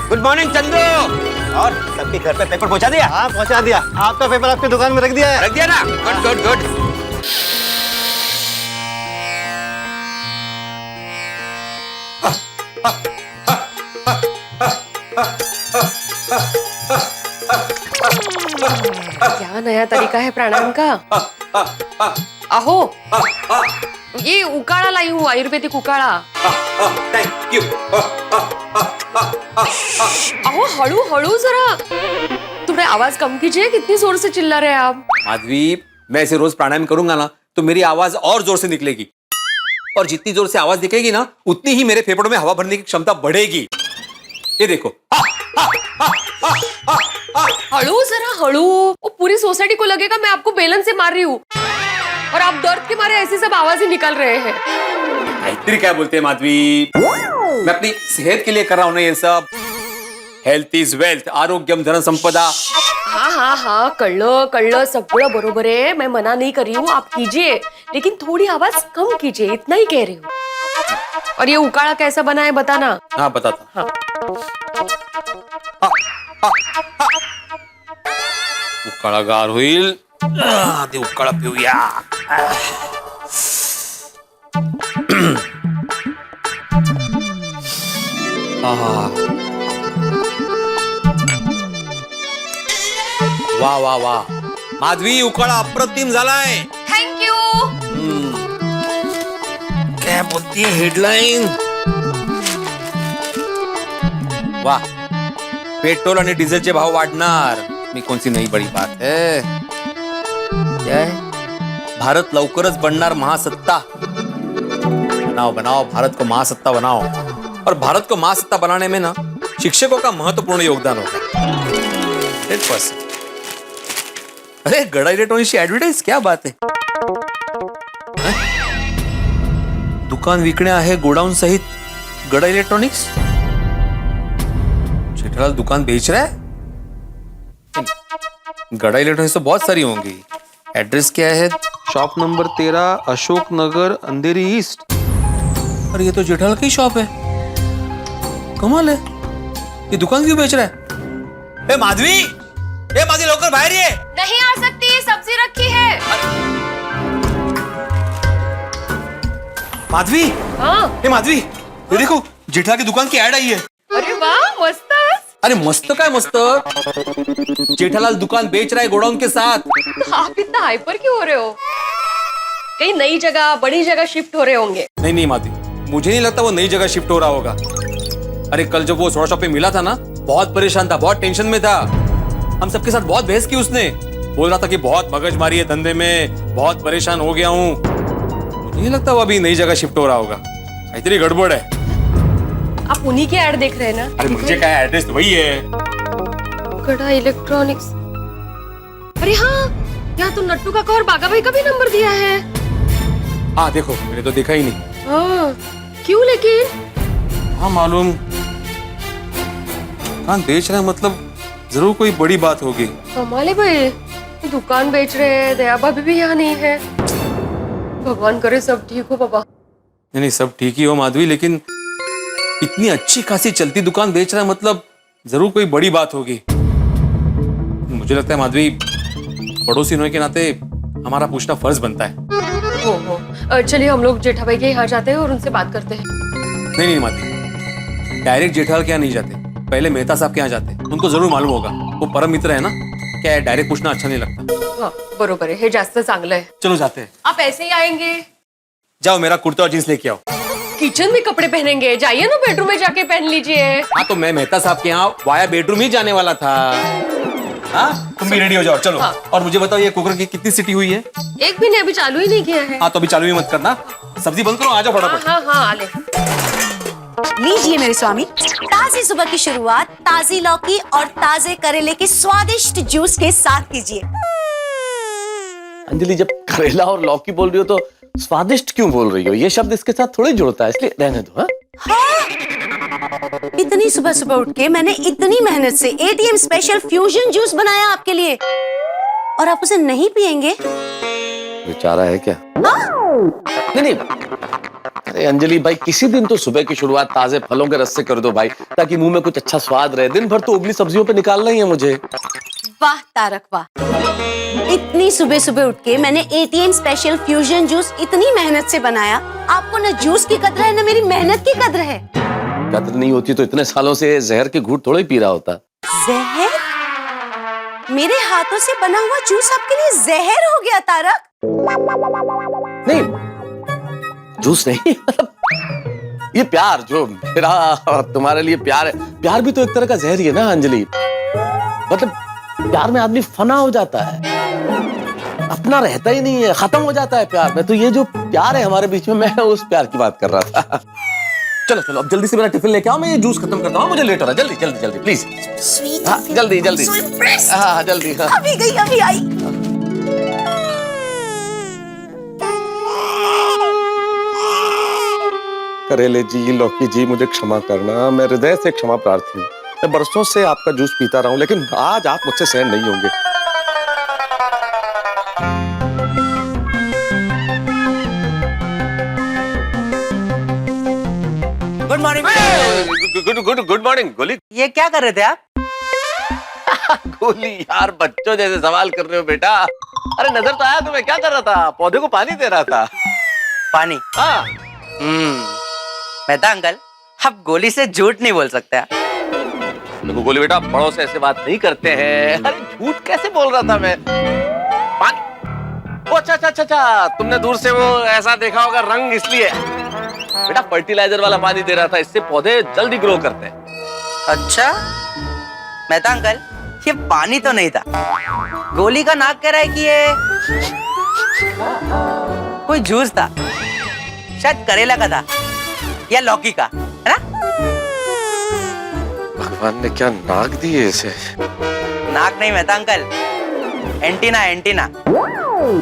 Good morning Chandu. और सबके घर पे पेपर पहुंचा दिया? हाँ पहुंचा दिया। आपका पेपर आपकी दुकान में रख दिया है। रख दिया ना? Good good good. क्या नया तरीका है प्राणायाम का? अहो, ये उकाड़ा लाई हूँ, आयुर्वेदिक उकाड़ा। Thank you. अहो हळू हळू जरा, थोड़े आवाज कम कीजिए, कितनी जोर से चिल्ला रहे हैं आप। माधवी, मैं ऐसे रोज प्राणायाम करूंगा ना तो मेरी आवाज और जोर से निकलेगी, और जितनी जोर से आवाज निकलेगी ना उतनी ही मेरे फेफड़ों में हवा भरने की क्षमता बढ़ेगी। ये देखो। हळू जरा हळू, वो पूरी सोसाइटी को लगेगा मैं आपको बेलन से मार रही हूँ, और आप दर्द के मारे ऐसी सब आवाज ही निकल रहे हैं। तेरी क्या बोलते हैं माधवी, मैं अपनी सेहत के लिए कर रहा हूं ना ये सब। हेल्थ इज वेल्थ, आरोग्यम धन संपदा। हाँ हाँ हाँ, कळलं सगळं बरोबर है, मैं मना नहीं कर रही हूँ, आप कीजिए, लेकिन थोड़ी आवाज कम कीजिए, इतना ही कह रही हूँ। और ये उकाड़ा कैसा बना है बताना। हाँ बताता। हाँ। उकाळा गार होईल, आधी उकाळा पिऊया। वाह वाह वाह, माधवी उकाळा अप्रतिम झालाय। Thank you. क्या बोलती है हेडलाइन? वाह, पेट्रोल आणि डिझेलचे भाव वाढणार, मी कोणती नई बड़ी बात है। क्या है? भारत लवकरच बनणार महासत्ता। बनाओ बनाओ, भारत को महासत्ता बनाओ। और भारत को महासत्ता बनाने में ना शिक्षकों का महत्वपूर्ण योगदान होता है। 100%। अरे गड़ा इलेक्ट्रॉनिक्स की एडवर्टाइज, क्या बात है। दुकान विकणे आहे गोडाउन सहित गड़ा इलेक्ट्रॉनिक्स। जेठालाल दुकान बेच रहा है। गड़ा इलेक्ट्रॉनिक्स तो बहुत सारी होंगी। एड्रेस क्या है? शॉप नंबर 13, अशोक नगर, अंधेरी ईस्ट। और ये तो जेठालाल की शॉप है। कमाल है, ये दुकान क्यों बेच रहा है? ए माधवी, लवकर बाहर ये। नहीं आ सकती, सब्जी रखी है। माधवी, हाँ। ए माधवी, ये देखो जेठालाल की दुकान की ऐड आई है। अरे वाह, मस्त। अरे मस्त काय मस्त, जेठालाल दुकान बेच रहा है गोडाउन के साथ। तो आप इतना हाइपर क्यों हो रहे हो? कहीं नई जगह, बड़ी जगह शिफ्ट हो रहे होंगे। नहीं नहीं माधवी, मुझे नहीं लगता वो नई जगह शिफ्ट हो रहा होगा। अरे कल जब वो सोडा शॉप पे मिला था ना, बहुत परेशान था, बहुत टेंशन में था। हम सबके साथ बहुत बहस की उसने, बोल रहा था कि बहुत मगजमारी है धंधे में, बहुत परेशान हो गया हूँ। मुझे नहीं लगता वो अभी नई जगह शिफ्ट हो रहा होगा, इतनी गड़बड़ है। आप उन्हीं के ऐड देख रहे हैं ना? अरे मुझे क्या, एड्रेस तो वही है। गड़ा इलेक्ट्रॉनिक्स। अरे हाँ, यहाँ तो नट्टू काका और बागा भाई का भी नंबर दिया है। हाँ देखो, मैंने तो देखा ही नहीं। हाँ, क्यों लेकिन? हाँ मालूम, दुकान बेच रहे हैं मतलब जरूर कोई बड़ी बात होगी। कमाल है भाई, दुकान बेच रहे हैं, दया भाभी भी यहाँ नहीं है। भगवान करे सब ठीक हो बाबा। नहीं सब ठीक ही हो माधवी, लेकिन इतनी अच्छी खासी चलती दुकान बेच रहा है मतलब जरूर कोई बड़ी बात होगी। मुझे लगता है माधवी, पड़ोसी होने के नाते हमारा पूछना फर्ज बनता है। हो, चलिए हम लोग जेठा भाई के यहाँ जाते हैं और उनसे बात करते हैं। नहीं नहीं माधवी, डायरेक्ट जेठालाल के यहाँ नहीं जाते, पहले मेहता साहब के यहाँ जाते, उनको जरूर मालूम होगा, वो परम मित्र है ना, क्या है डायरेक्ट पूछना अच्छा नहीं लगता। हाँ बरोबर है, हे जास्त चांगलं है। चलो जाते हैं। आप ऐसे ही आएंगे? जाओ मेरा कुर्ता और जींस लेके आओ। किचन में कपड़े पहनेंगे, जाइए ना बेडरूम में जाके पहन लीजिए। हाँ तो मैं मेहता साहब के यहाँ वाया बेडरूम ही जाने वाला था। हाँ तुम भी रेडी हो जाओ, चलो। हाँ। और मुझे बताओ ये कुकर की कितनी सीटी हुई है? एक भी नहीं, अभी चालू ही नहीं किया है। हाँ तो अभी चालू ही मत करना, सब्जी बंद करो, आ जाओ फटाफट। हाँ हाँ हाँ, आले। लीजिए मेरे स्वामी, ताजी सुबह की शुरुआत ताजी लौकी और ताजे करेले के स्वादिष्ट जूस के साथ कीजिए। अंजलि, जब करेला और लौकी बोल रही हो तो स्वादिष्ट क्यों बोल रही हो? ये शब्द इसके साथ थोड़ी जुड़ता है, इसलिए रहने दो। हाँ? इतनी सुबह सुबह उठ के मैंने इतनी मेहनत से एटीएम स्पेशल फ्यूजन जूस बनाया आपके लिए, और आप उसे नहीं पिएंगे? बेचारा है क्या? हाँ? नहीं, अरे अंजलि भाई, किसी दिन तो सुबह की शुरुआत ताजे फलों के रस से कर दो भाई, ताकि मुंह में कुछ अच्छा स्वाद रहे। दिन भर तो उबली सब्जियों पे निकालना ही है मुझे। वाह तारक वाह, इतनी सुबह सुबह उठ के मैंने ATM स्पेशल फ्यूजन जूस इतनी मेहनत से बनाया। आपको न जूस की कदर है न मेरी मेहनत की कदर है। कदर नहीं होती तो इतने सालों से जहर के घूंट थोड़ा ही पी रहा होता। जहर? मेरे हाथों से बना हुआ जूस आपके लिए जहर हो गया तारक? नहीं, जूस नहीं, ये प्यार जो मेरा तुम्हारे लिए प्यार है, प्यार भी तो एक तरह का जहर ही है ना अंजलि। मतलब प्यार में आदमी फना हो जाता है, अपना रहता ही नहीं है, खत्म हो जाता है प्यार में। तो ये जो प्यार है हमारे बीच में, मैं उस प्यार की बात कर रहा था। चलो चलो अब जल्दी से मेरा टिफिन लेके आओ, मैं ये जूस खत्म करता हूँ, मुझे लेट हो रहा है। जल्दी जल्दी जल्दी प्लीज। हाँ जल्दी जल्दी, हाँ जल्दी। हाँ अभी गई अभी आई। करेले जी, लौकी जी, मुझे क्षमा करना, मैं हृदय से क्षमा प्रार्थी हूँ। मैं बरसों से आपका जूस पीता रहा हूँ, लेकिन आज आप मुझसे सहन नहीं होंगे। Good morning. गुड मॉर्निंग गोली। ये क्या कर रहे थे आप? गोली यार, बच्चों जैसे सवाल कर रहे हो बेटा। अरे नजर तो आया तुम्हें, क्या कर रहा था? पौधे को पानी दे रहा था। पानी? हाँ। मेहता अंकल, आप गोली से झूठ नहीं बोल सकते। देखो गोली बेटा, बड़ों से ऐसे बात नहीं करते हैं। अरे झूठ कैसे बोल रहा था मैं? पानी? ओ अच्छा अच्छा अच्छा अच्छा, तुमने दूर से वो ऐसा देखा होगा रंग, इसलिए। बेटा फर्टिलाइजर वाला पानी दे रहा था, इससे पौधे जल्दी ग्रो करते हैं। अच्छा मेहता अंकल, ये पानी तो नहीं था। गोली का नाक कह रहा है कि ये कोई जूस था, शायद करेला का था या लौकी का, है ना? भगवान ने क्या नाक दी है इसे? नाक नहीं Mehta uncle, antenna. Antenna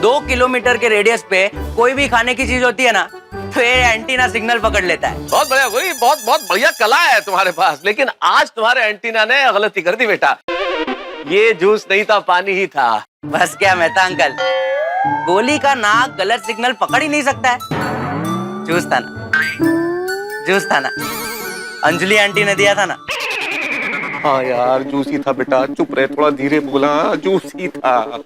2 kilometre के रेडियस पे कोई भी खाने की चीज होती है ना, तो ये एंटीना सिग्नल पकड़ लेता है। बहुत बढ़िया गोली, बहुत बहुत बढ़िया कला है तुम्हारे पास। लेकिन आज तुम्हारे एंटीना ने गलती कर दी बेटा। ये जूस नहीं था, पानी ही था। बस क्या मेहता अंकल, गोली का नाक गलत सिग्नल पकड़ ही नहीं सकता है। जूस था ना, जूस था ना, अंजलि आंटी ने दिया था ना। हाँ यार जूस ही था बेटा, चुप रहे, थोड़ा धीरे बोला, जूस ही था।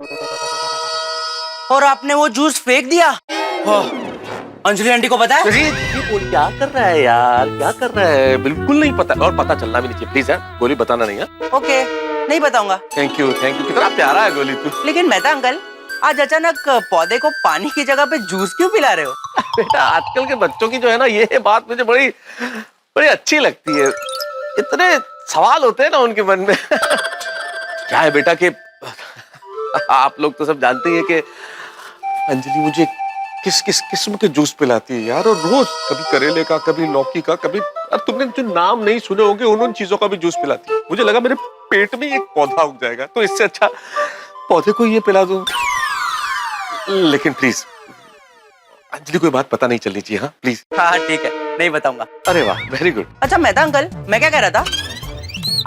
और आपने वो जूस फेंक दिया? अंजलि आंटी को पता है? क्या कर रहा है यार, क्या कर रहा है? बिल्कुल नहीं पता, और पता चलना भी नहीं चाहिए प्लीज। है गोली, बताना नहीं है। ओके, नहीं बताऊंगा। थैंक यू, कितना प्यारा है गोली तू। लेकिन मेहता अंकल, आज अचानक पौधे को पानी की जगह पे जूस क्यों पिला रहे हो? बेटा आजकल के बच्चों की जो है ना, ये बात मुझे बड़ी बड़ी अच्छी लगती है। इतने सवाल होते हैं ना उनके मन में। क्या है बेटा कि आप लोग तो सब जानते हैं कि अंजलि मुझे किस किस किस्म के जूस पिलाती है यार, और रोज कभी करेले का, कभी लौकी का, कभी तुमने जो नाम नहीं सुने होंगे उन चीजों का भी जूस पिलाती है। मुझे लगा मेरे पेट में एक पौधा उग जाएगा, तो इससे अच्छा पौधे को ये पिला दूं। लेकिन प्लीज अंजलि कोई बात पता नहीं चलनी चाहिए। हाँ प्लीज। हाँ ठीक है, नहीं बताऊंगा। अरे वाह, वेरी गुड। अच्छा मेहता अंकल, मैं क्या कह रहा था,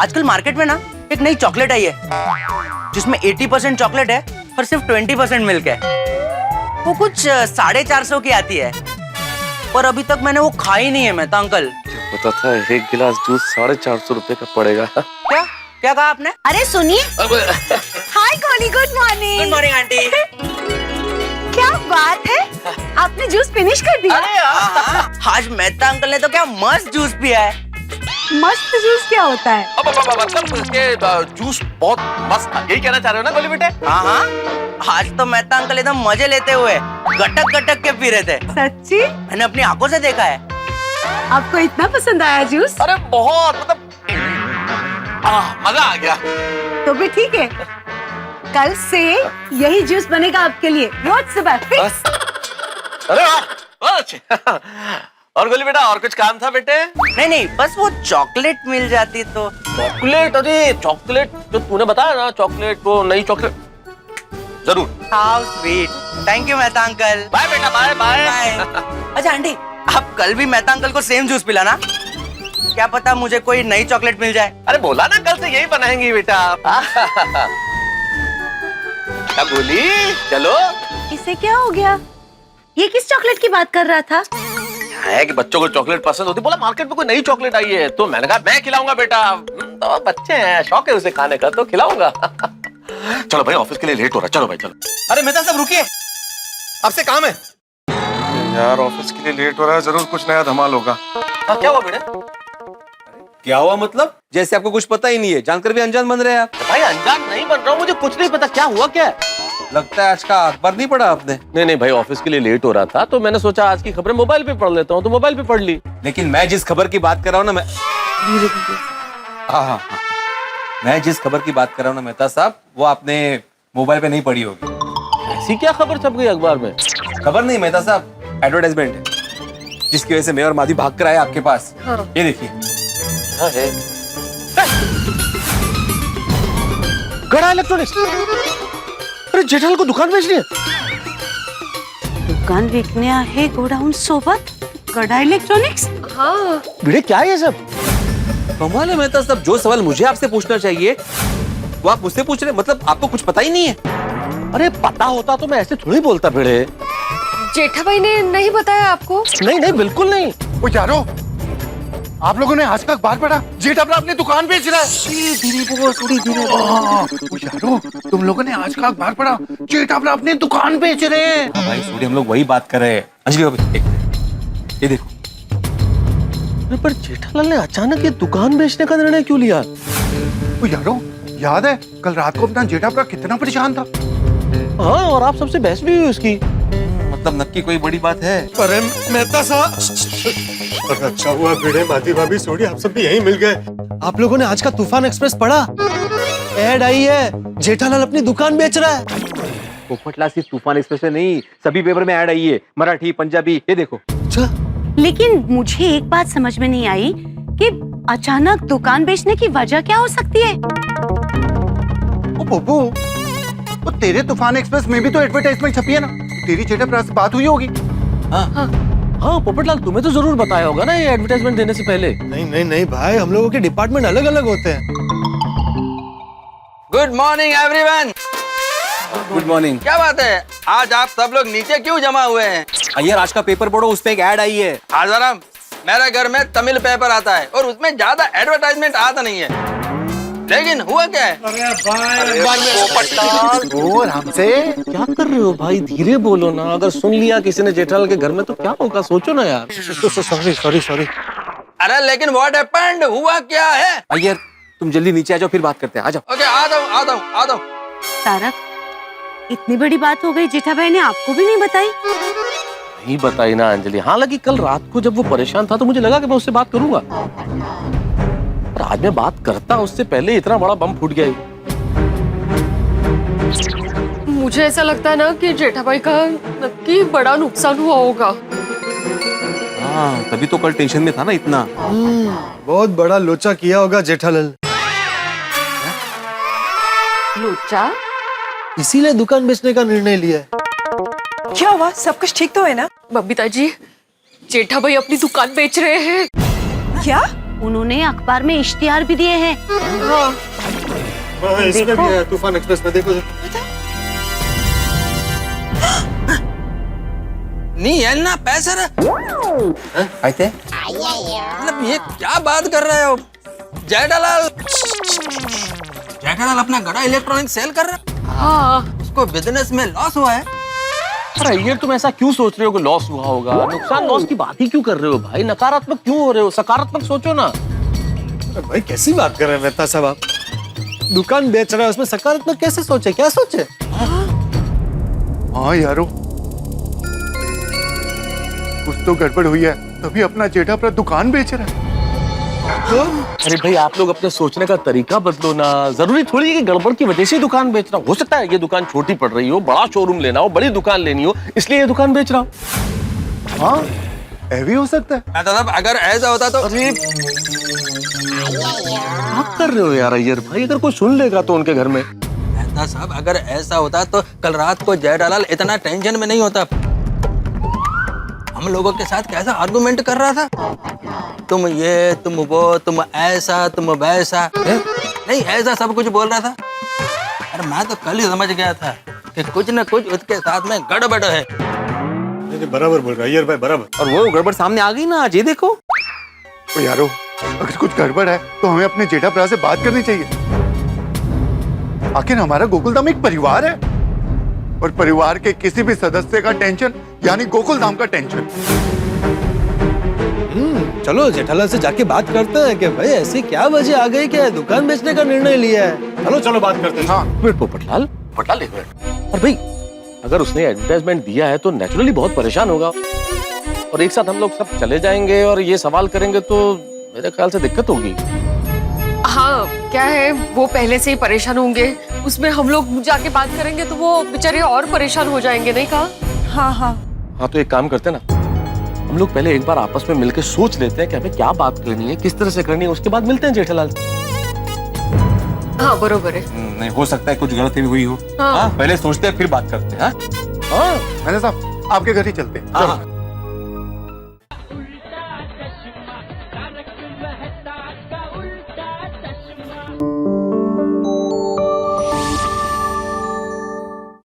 आजकल मार्केट में ना एक नई चॉकलेट आई है, जिसमें 80% चॉकलेट है और सिर्फ 20% मिल्क है। वो कुछ 450 की आती है, और अभी तक मैंने वो खाई नहीं है मेहता अंकल। पता था एक गिलास जूस 450 रुपए का पड़ेगा। क्या क्या कहा आपने? अरे सुनिए। हाय गोली, good morning. Good morning aunty. क्या बात है, आपने जूस फिनिश कर दिया? आज मेहता अंकल ने तो क्या मस्त जूस पिया है। मस्त जूस क्या होता है? जूस बहुत मस्त था, यही कहना चाह रहे हो ना गोली बेटे? हाँ, आज तो मेहता अंकल एकदम मजे लेते हुए गटक गटक के पी रहे थे। सच्ची? मैंने अपनी आंखों से देखा है। आपको इतना पसंद आया जूस? अरे बहुत, मतलब मजा आ गया। तो भी ठीक है, कल से यही जूस बनेगा आपके लिए रोज सुबह फिक्स। अरे वाह। और गोली बेटा, और कुछ काम था बेटे? नहीं, बस वो चॉकलेट मिल जाती तो। चॉकलेट? अरे चॉकलेट जो तूने बताया ना, चॉकलेट, वो नई चॉकलेट जरूर। How sweet. Thank you Mehta uncle. Bye बेटा, बाय बाय। अच्छा आंटी, आप कल भी मेहता अंकल को सेम जूस पिलाना, क्या पता मुझे कोई नई चॉकलेट मिल जाए। अरे बोला ना कल से यही बनाएंगी बेटा। क्या बोली? चलो। इसे क्या हो गया? ये किस चॉकलेट की बात कर रहा था? है कि बच्चों को चॉकलेट पसंद होती, बोला मार्केट में कोई नई चॉकलेट आई है, तो मैंने कहा मैं खिलाऊंगा बेटा, तो बच्चे हैं, शौक है उसे खाने का, तो खिलाऊंगा। चलो भाई ऑफिस के लिए लेट हो रहा है, चलो भाई चलो। अरे मेहता साहब रुकिए, आपसे काम है यार। ऑफिस के लिए लेट हो रहा है, जरूर कुछ नया धमाल होगा। क्या हुआ बेटा? क्या हुआ मतलब? जैसे आपको कुछ पता ही नहीं है, जानकर भी अनजान बन रहे हैं आप। भाई अनजान नहीं बन रहा हूँ, मुझे कुछ नहीं पता क्या हुआ क्या है। लगता है आज का अखबार नहीं पढ़ा आपने। नहीं भाई, ऑफिस के लिए लेट हो रहा था तो मैंने सोचा आज की खबरें मोबाइल पे पढ़ लेता हूँ, तो मोबाइल पे पढ़ ली। लेकिन मैं जिस खबर की बात कर रहा हूँ ना, मैं जिस खबर की बात कर रहा हूँ ना मेहता साहब, वो आपने मोबाइल पे नहीं पढ़ी होगी। ऐसी क्या खबर छप गई अखबार में? खबर नहीं मेहता साहब, एडवर्टाइजमेंट है, जिसकी वजह से मैं और माधी भाग कर आए आपके पास। ये देखिए। गड़ा इलेक्ट्रॉनिक्स। अरे जेठालाल को दुकान बेचनी है? दुकान विकणे आहे गोडाऊन सोबत गड़ा इलेक्ट्रॉनिक्स। हाँ भिड़े क्या है ये सब? कमाल है मेहता साहब, जो सवाल मुझे आपसे पूछना चाहिए वो आप मुझसे पूछ रहे, मतलब आपको कुछ पता ही नहीं है। अरे पता होता तो मैं ऐसे थोड़ी बोलता भिड़े। जेठा भाई ने नहीं बताया आपको? नहीं बिल्कुल नहीं। ओ यारो, आप लोगों ने आज का अखबार पढ़ा? जेठा अपनी दुकान बेच रहा है। धीरे बोलो, थोड़ी धीरे बोलो। यारो, तुम लोगों ने आज का अखबार पढ़ा? जेठा अपनी दुकान बेच रहे हैं। भाई सोडी, हम लोग वही बात कर रहे हैं। अंजलि भाभी, ये देखो। पर जेठालाल ने अचानक ये दुकान बेचने का निर्णय क्यों लिया? ओ यारो, याद है कल रात को अपना जेठा कितना परेशान था? हाँ, और आप सबसे बहस भी हुई उसकी। मतलब नक्की कोई बड़ी बात है? अरे मेहता साहब, अच्छा हुआ भिड़े, माधी भाभी, सोडी, आप सब भी यहीं मिल गए। आप लोगों ने आज का तूफान एक्सप्रेस पढ़ा? ऐड आई है, जेठालाल अपनी दुकान बेच रहा है। पोपटलाल सिर्फ तूफान एक्सप्रेस में नहीं, सभी पेपर में ऐड आई है, मराठी, पंजाबी, ये देखो। लेकिन मुझे एक बात समझ में नहीं आई कि अचानक दुकान बेचने की वजह क्या हो सकती है? ओ पप्पू, तो तेरे तूफान एक्सप्रेस में भी तो एडवर्टाइजमेंट छपी है ना, तेरी जेठा से बात हुई होगी। हाँ पोपटलाल, तुम्हें तो जरूर बताया होगा ना ये एडवर्टाइजमेंट देने से पहले। नहीं भाई, हम लोगों के डिपार्टमेंट अलग अलग होते हैं। Good morning everyone. Good morning. क्या बात है, आज आप सब लोग नीचे क्यों जमा हुए हैं? यार आज का पेपर पढ़ो, उस पे एक ऐड आई है। आजाराम, मेरे घर में तमिल पेपर आता है और उसमें ज्यादा एडवर्टाइजमेंट आता नहीं है, लेकिन हुआ क्या है? और हमसे क्या कर रहे हो भाई? धीरे बोलो ना, अगर सुन लिया किसी ने जेठालाल के घर में तो क्या होगा, सोचो ना यार। सॉरी। अरे लेकिन व्हाट हैपेंड, हुआ क्या है? अय्यर, तुम जल्दी नीचे आ जाओ, फिर बात करते हैं। आ जाओ। ओके, आता हूँ। तारक, इतनी बड़ी बात हो गई, जेठा भाई ने आपको भी नहीं बताई? नहीं बताई ना अंजलि। हालांकि कल रात को जब वो परेशान था तो मुझे लगा कि मैं उससे बात करूंगा, पर आज मैं बात करता उससे पहले इतना बड़ा बम फूट गया। मुझे ऐसा लगता है ना कि जेठा भाई का नक्की बड़ा नुकसान हुआ होगा। हाँ, तभी तो कल टेंशन में था ना इतना। बहुत बड़ा लोचा किया होगा जेठालाल। लोचा? इसीलिए दुकान बेचने का निर्णय लिया है। क्या हुआ, सब कुछ ठीक तो है ना? बबीता जी, जेठा भाई अपनी दुकान बेच रहे हैं। क्या? उन्होंने अखबार में इश्तिहार भी दिए हैं। हाँ। इसमें भी है, तूफान एक्सप्रेस में देखो। नहीं है ना पैसे आए थे? मतलब ये क्या बात कर रहे हो? जेठालाल अपना गड़ा इलेक्ट्रॉनिक सेल कर रहा है। हाँ, उसको बिजनेस में लॉस हुआ है। अरे ये तुम ऐसा क्यों सोच रहे हो कि लॉस हुआ होगा? नुकसान लॉस की बात ही क्यों कर रहे हो भाई? नकारात्मक क्यों हो रहे हो? सकारात्मक सोचो ना। भाई कैसी बात कर रहे हैं मेहता साहब आप? दुकान बेच रहा है, उसमें सकारात्मक कैसे सोचे? क्या सोचे? हाँ यारो, कुछ तो गड़बड़ हुई है, तभी अपना जेठा अपना दुकान बेच रहा है। अरे भाई आप लोग अपने सोचने का तरीका बदलो ना। जरूरी थोड़ी है कि गड़बड़ की वजह से दुकान बेच रहा हो सकता है ये दुकान छोटी पड़ रही हो, बड़ा शोरूम लेना हो, बड़ी दुकान लेनी हो, इसलिए ये दुकान बेच रहा हूँ। हाँ, ये भी हो सकता है। मतलब अगर ऐसा होता तो क्या कर रहे हो यार अय्यर भाई? अगर कोई सुन लेगा तो उनके घर में। मेहता साहब, अगर ऐसा होता तो कल रात को जेठालाल इतना टेंशन में नहीं होता। हम लोगों के साथ कैसा आर्गुमेंट कर रहा था, तुम ये, तुम वो, तुम ऐसा, तुम वैसा, नहीं ऐसा सब कुछ बोल रहा था। अरे मैं तो कल ही समझ गया था कि कुछ न कुछ उसके साथ में गड़बड़ है। बराबर बोल रहा है अय्यर भाई, बराबर। और वो गड़बड़ सामने आ गई ना आज, ये देखो। ओ यारो, अगर कुछ गड़बड़ है तो हमें अपने जेठा भरा से बात करनी चाहिए। आखिर हमारा गोकुलधाम एक परिवार है और परिवार के किसी भी सदस्य का टेंशन यानी गोकुलधाम का टेंशन। चलो जेठालाल से जाके बात करते हैं कि भाई ऐसी क्या वजह आ गई कि दुकान बेचने का निर्णय लिया है। चलो चलो बात करते हैं। हाँ पोपटलाल, एक मिनट। और भाई अगर उसने एडवर्टाइजमेंट दिया है तो नेचुरली बहुत परेशान होगा, और एक साथ हम लोग सब चले जाएंगे और ये सवाल करेंगे तो मेरे ख्याल से दिक्कत होगी। हाँ क्या है, वो पहले से ही परेशान होंगे, उसमें हम लोग जाके बात करेंगे तो वो बेचारे और परेशान हो जाएंगे, नहीं कहा? हाँ तो एक काम करते हैं ना, हम लोग पहले एक बार आपस में मिलकर सोच लेते हैं कि हमें क्या बात करनी है, किस तरह से करनी है, उसके बाद मिलते हैं जेठालाल से। हाँ बरोबर है। नहीं हो सकता है कुछ गलत हुई हो। हाँ। पहले सोचते हैं फिर बात करते हैं। मैंने साहब आपके घर ही चलते हैं। हाँ।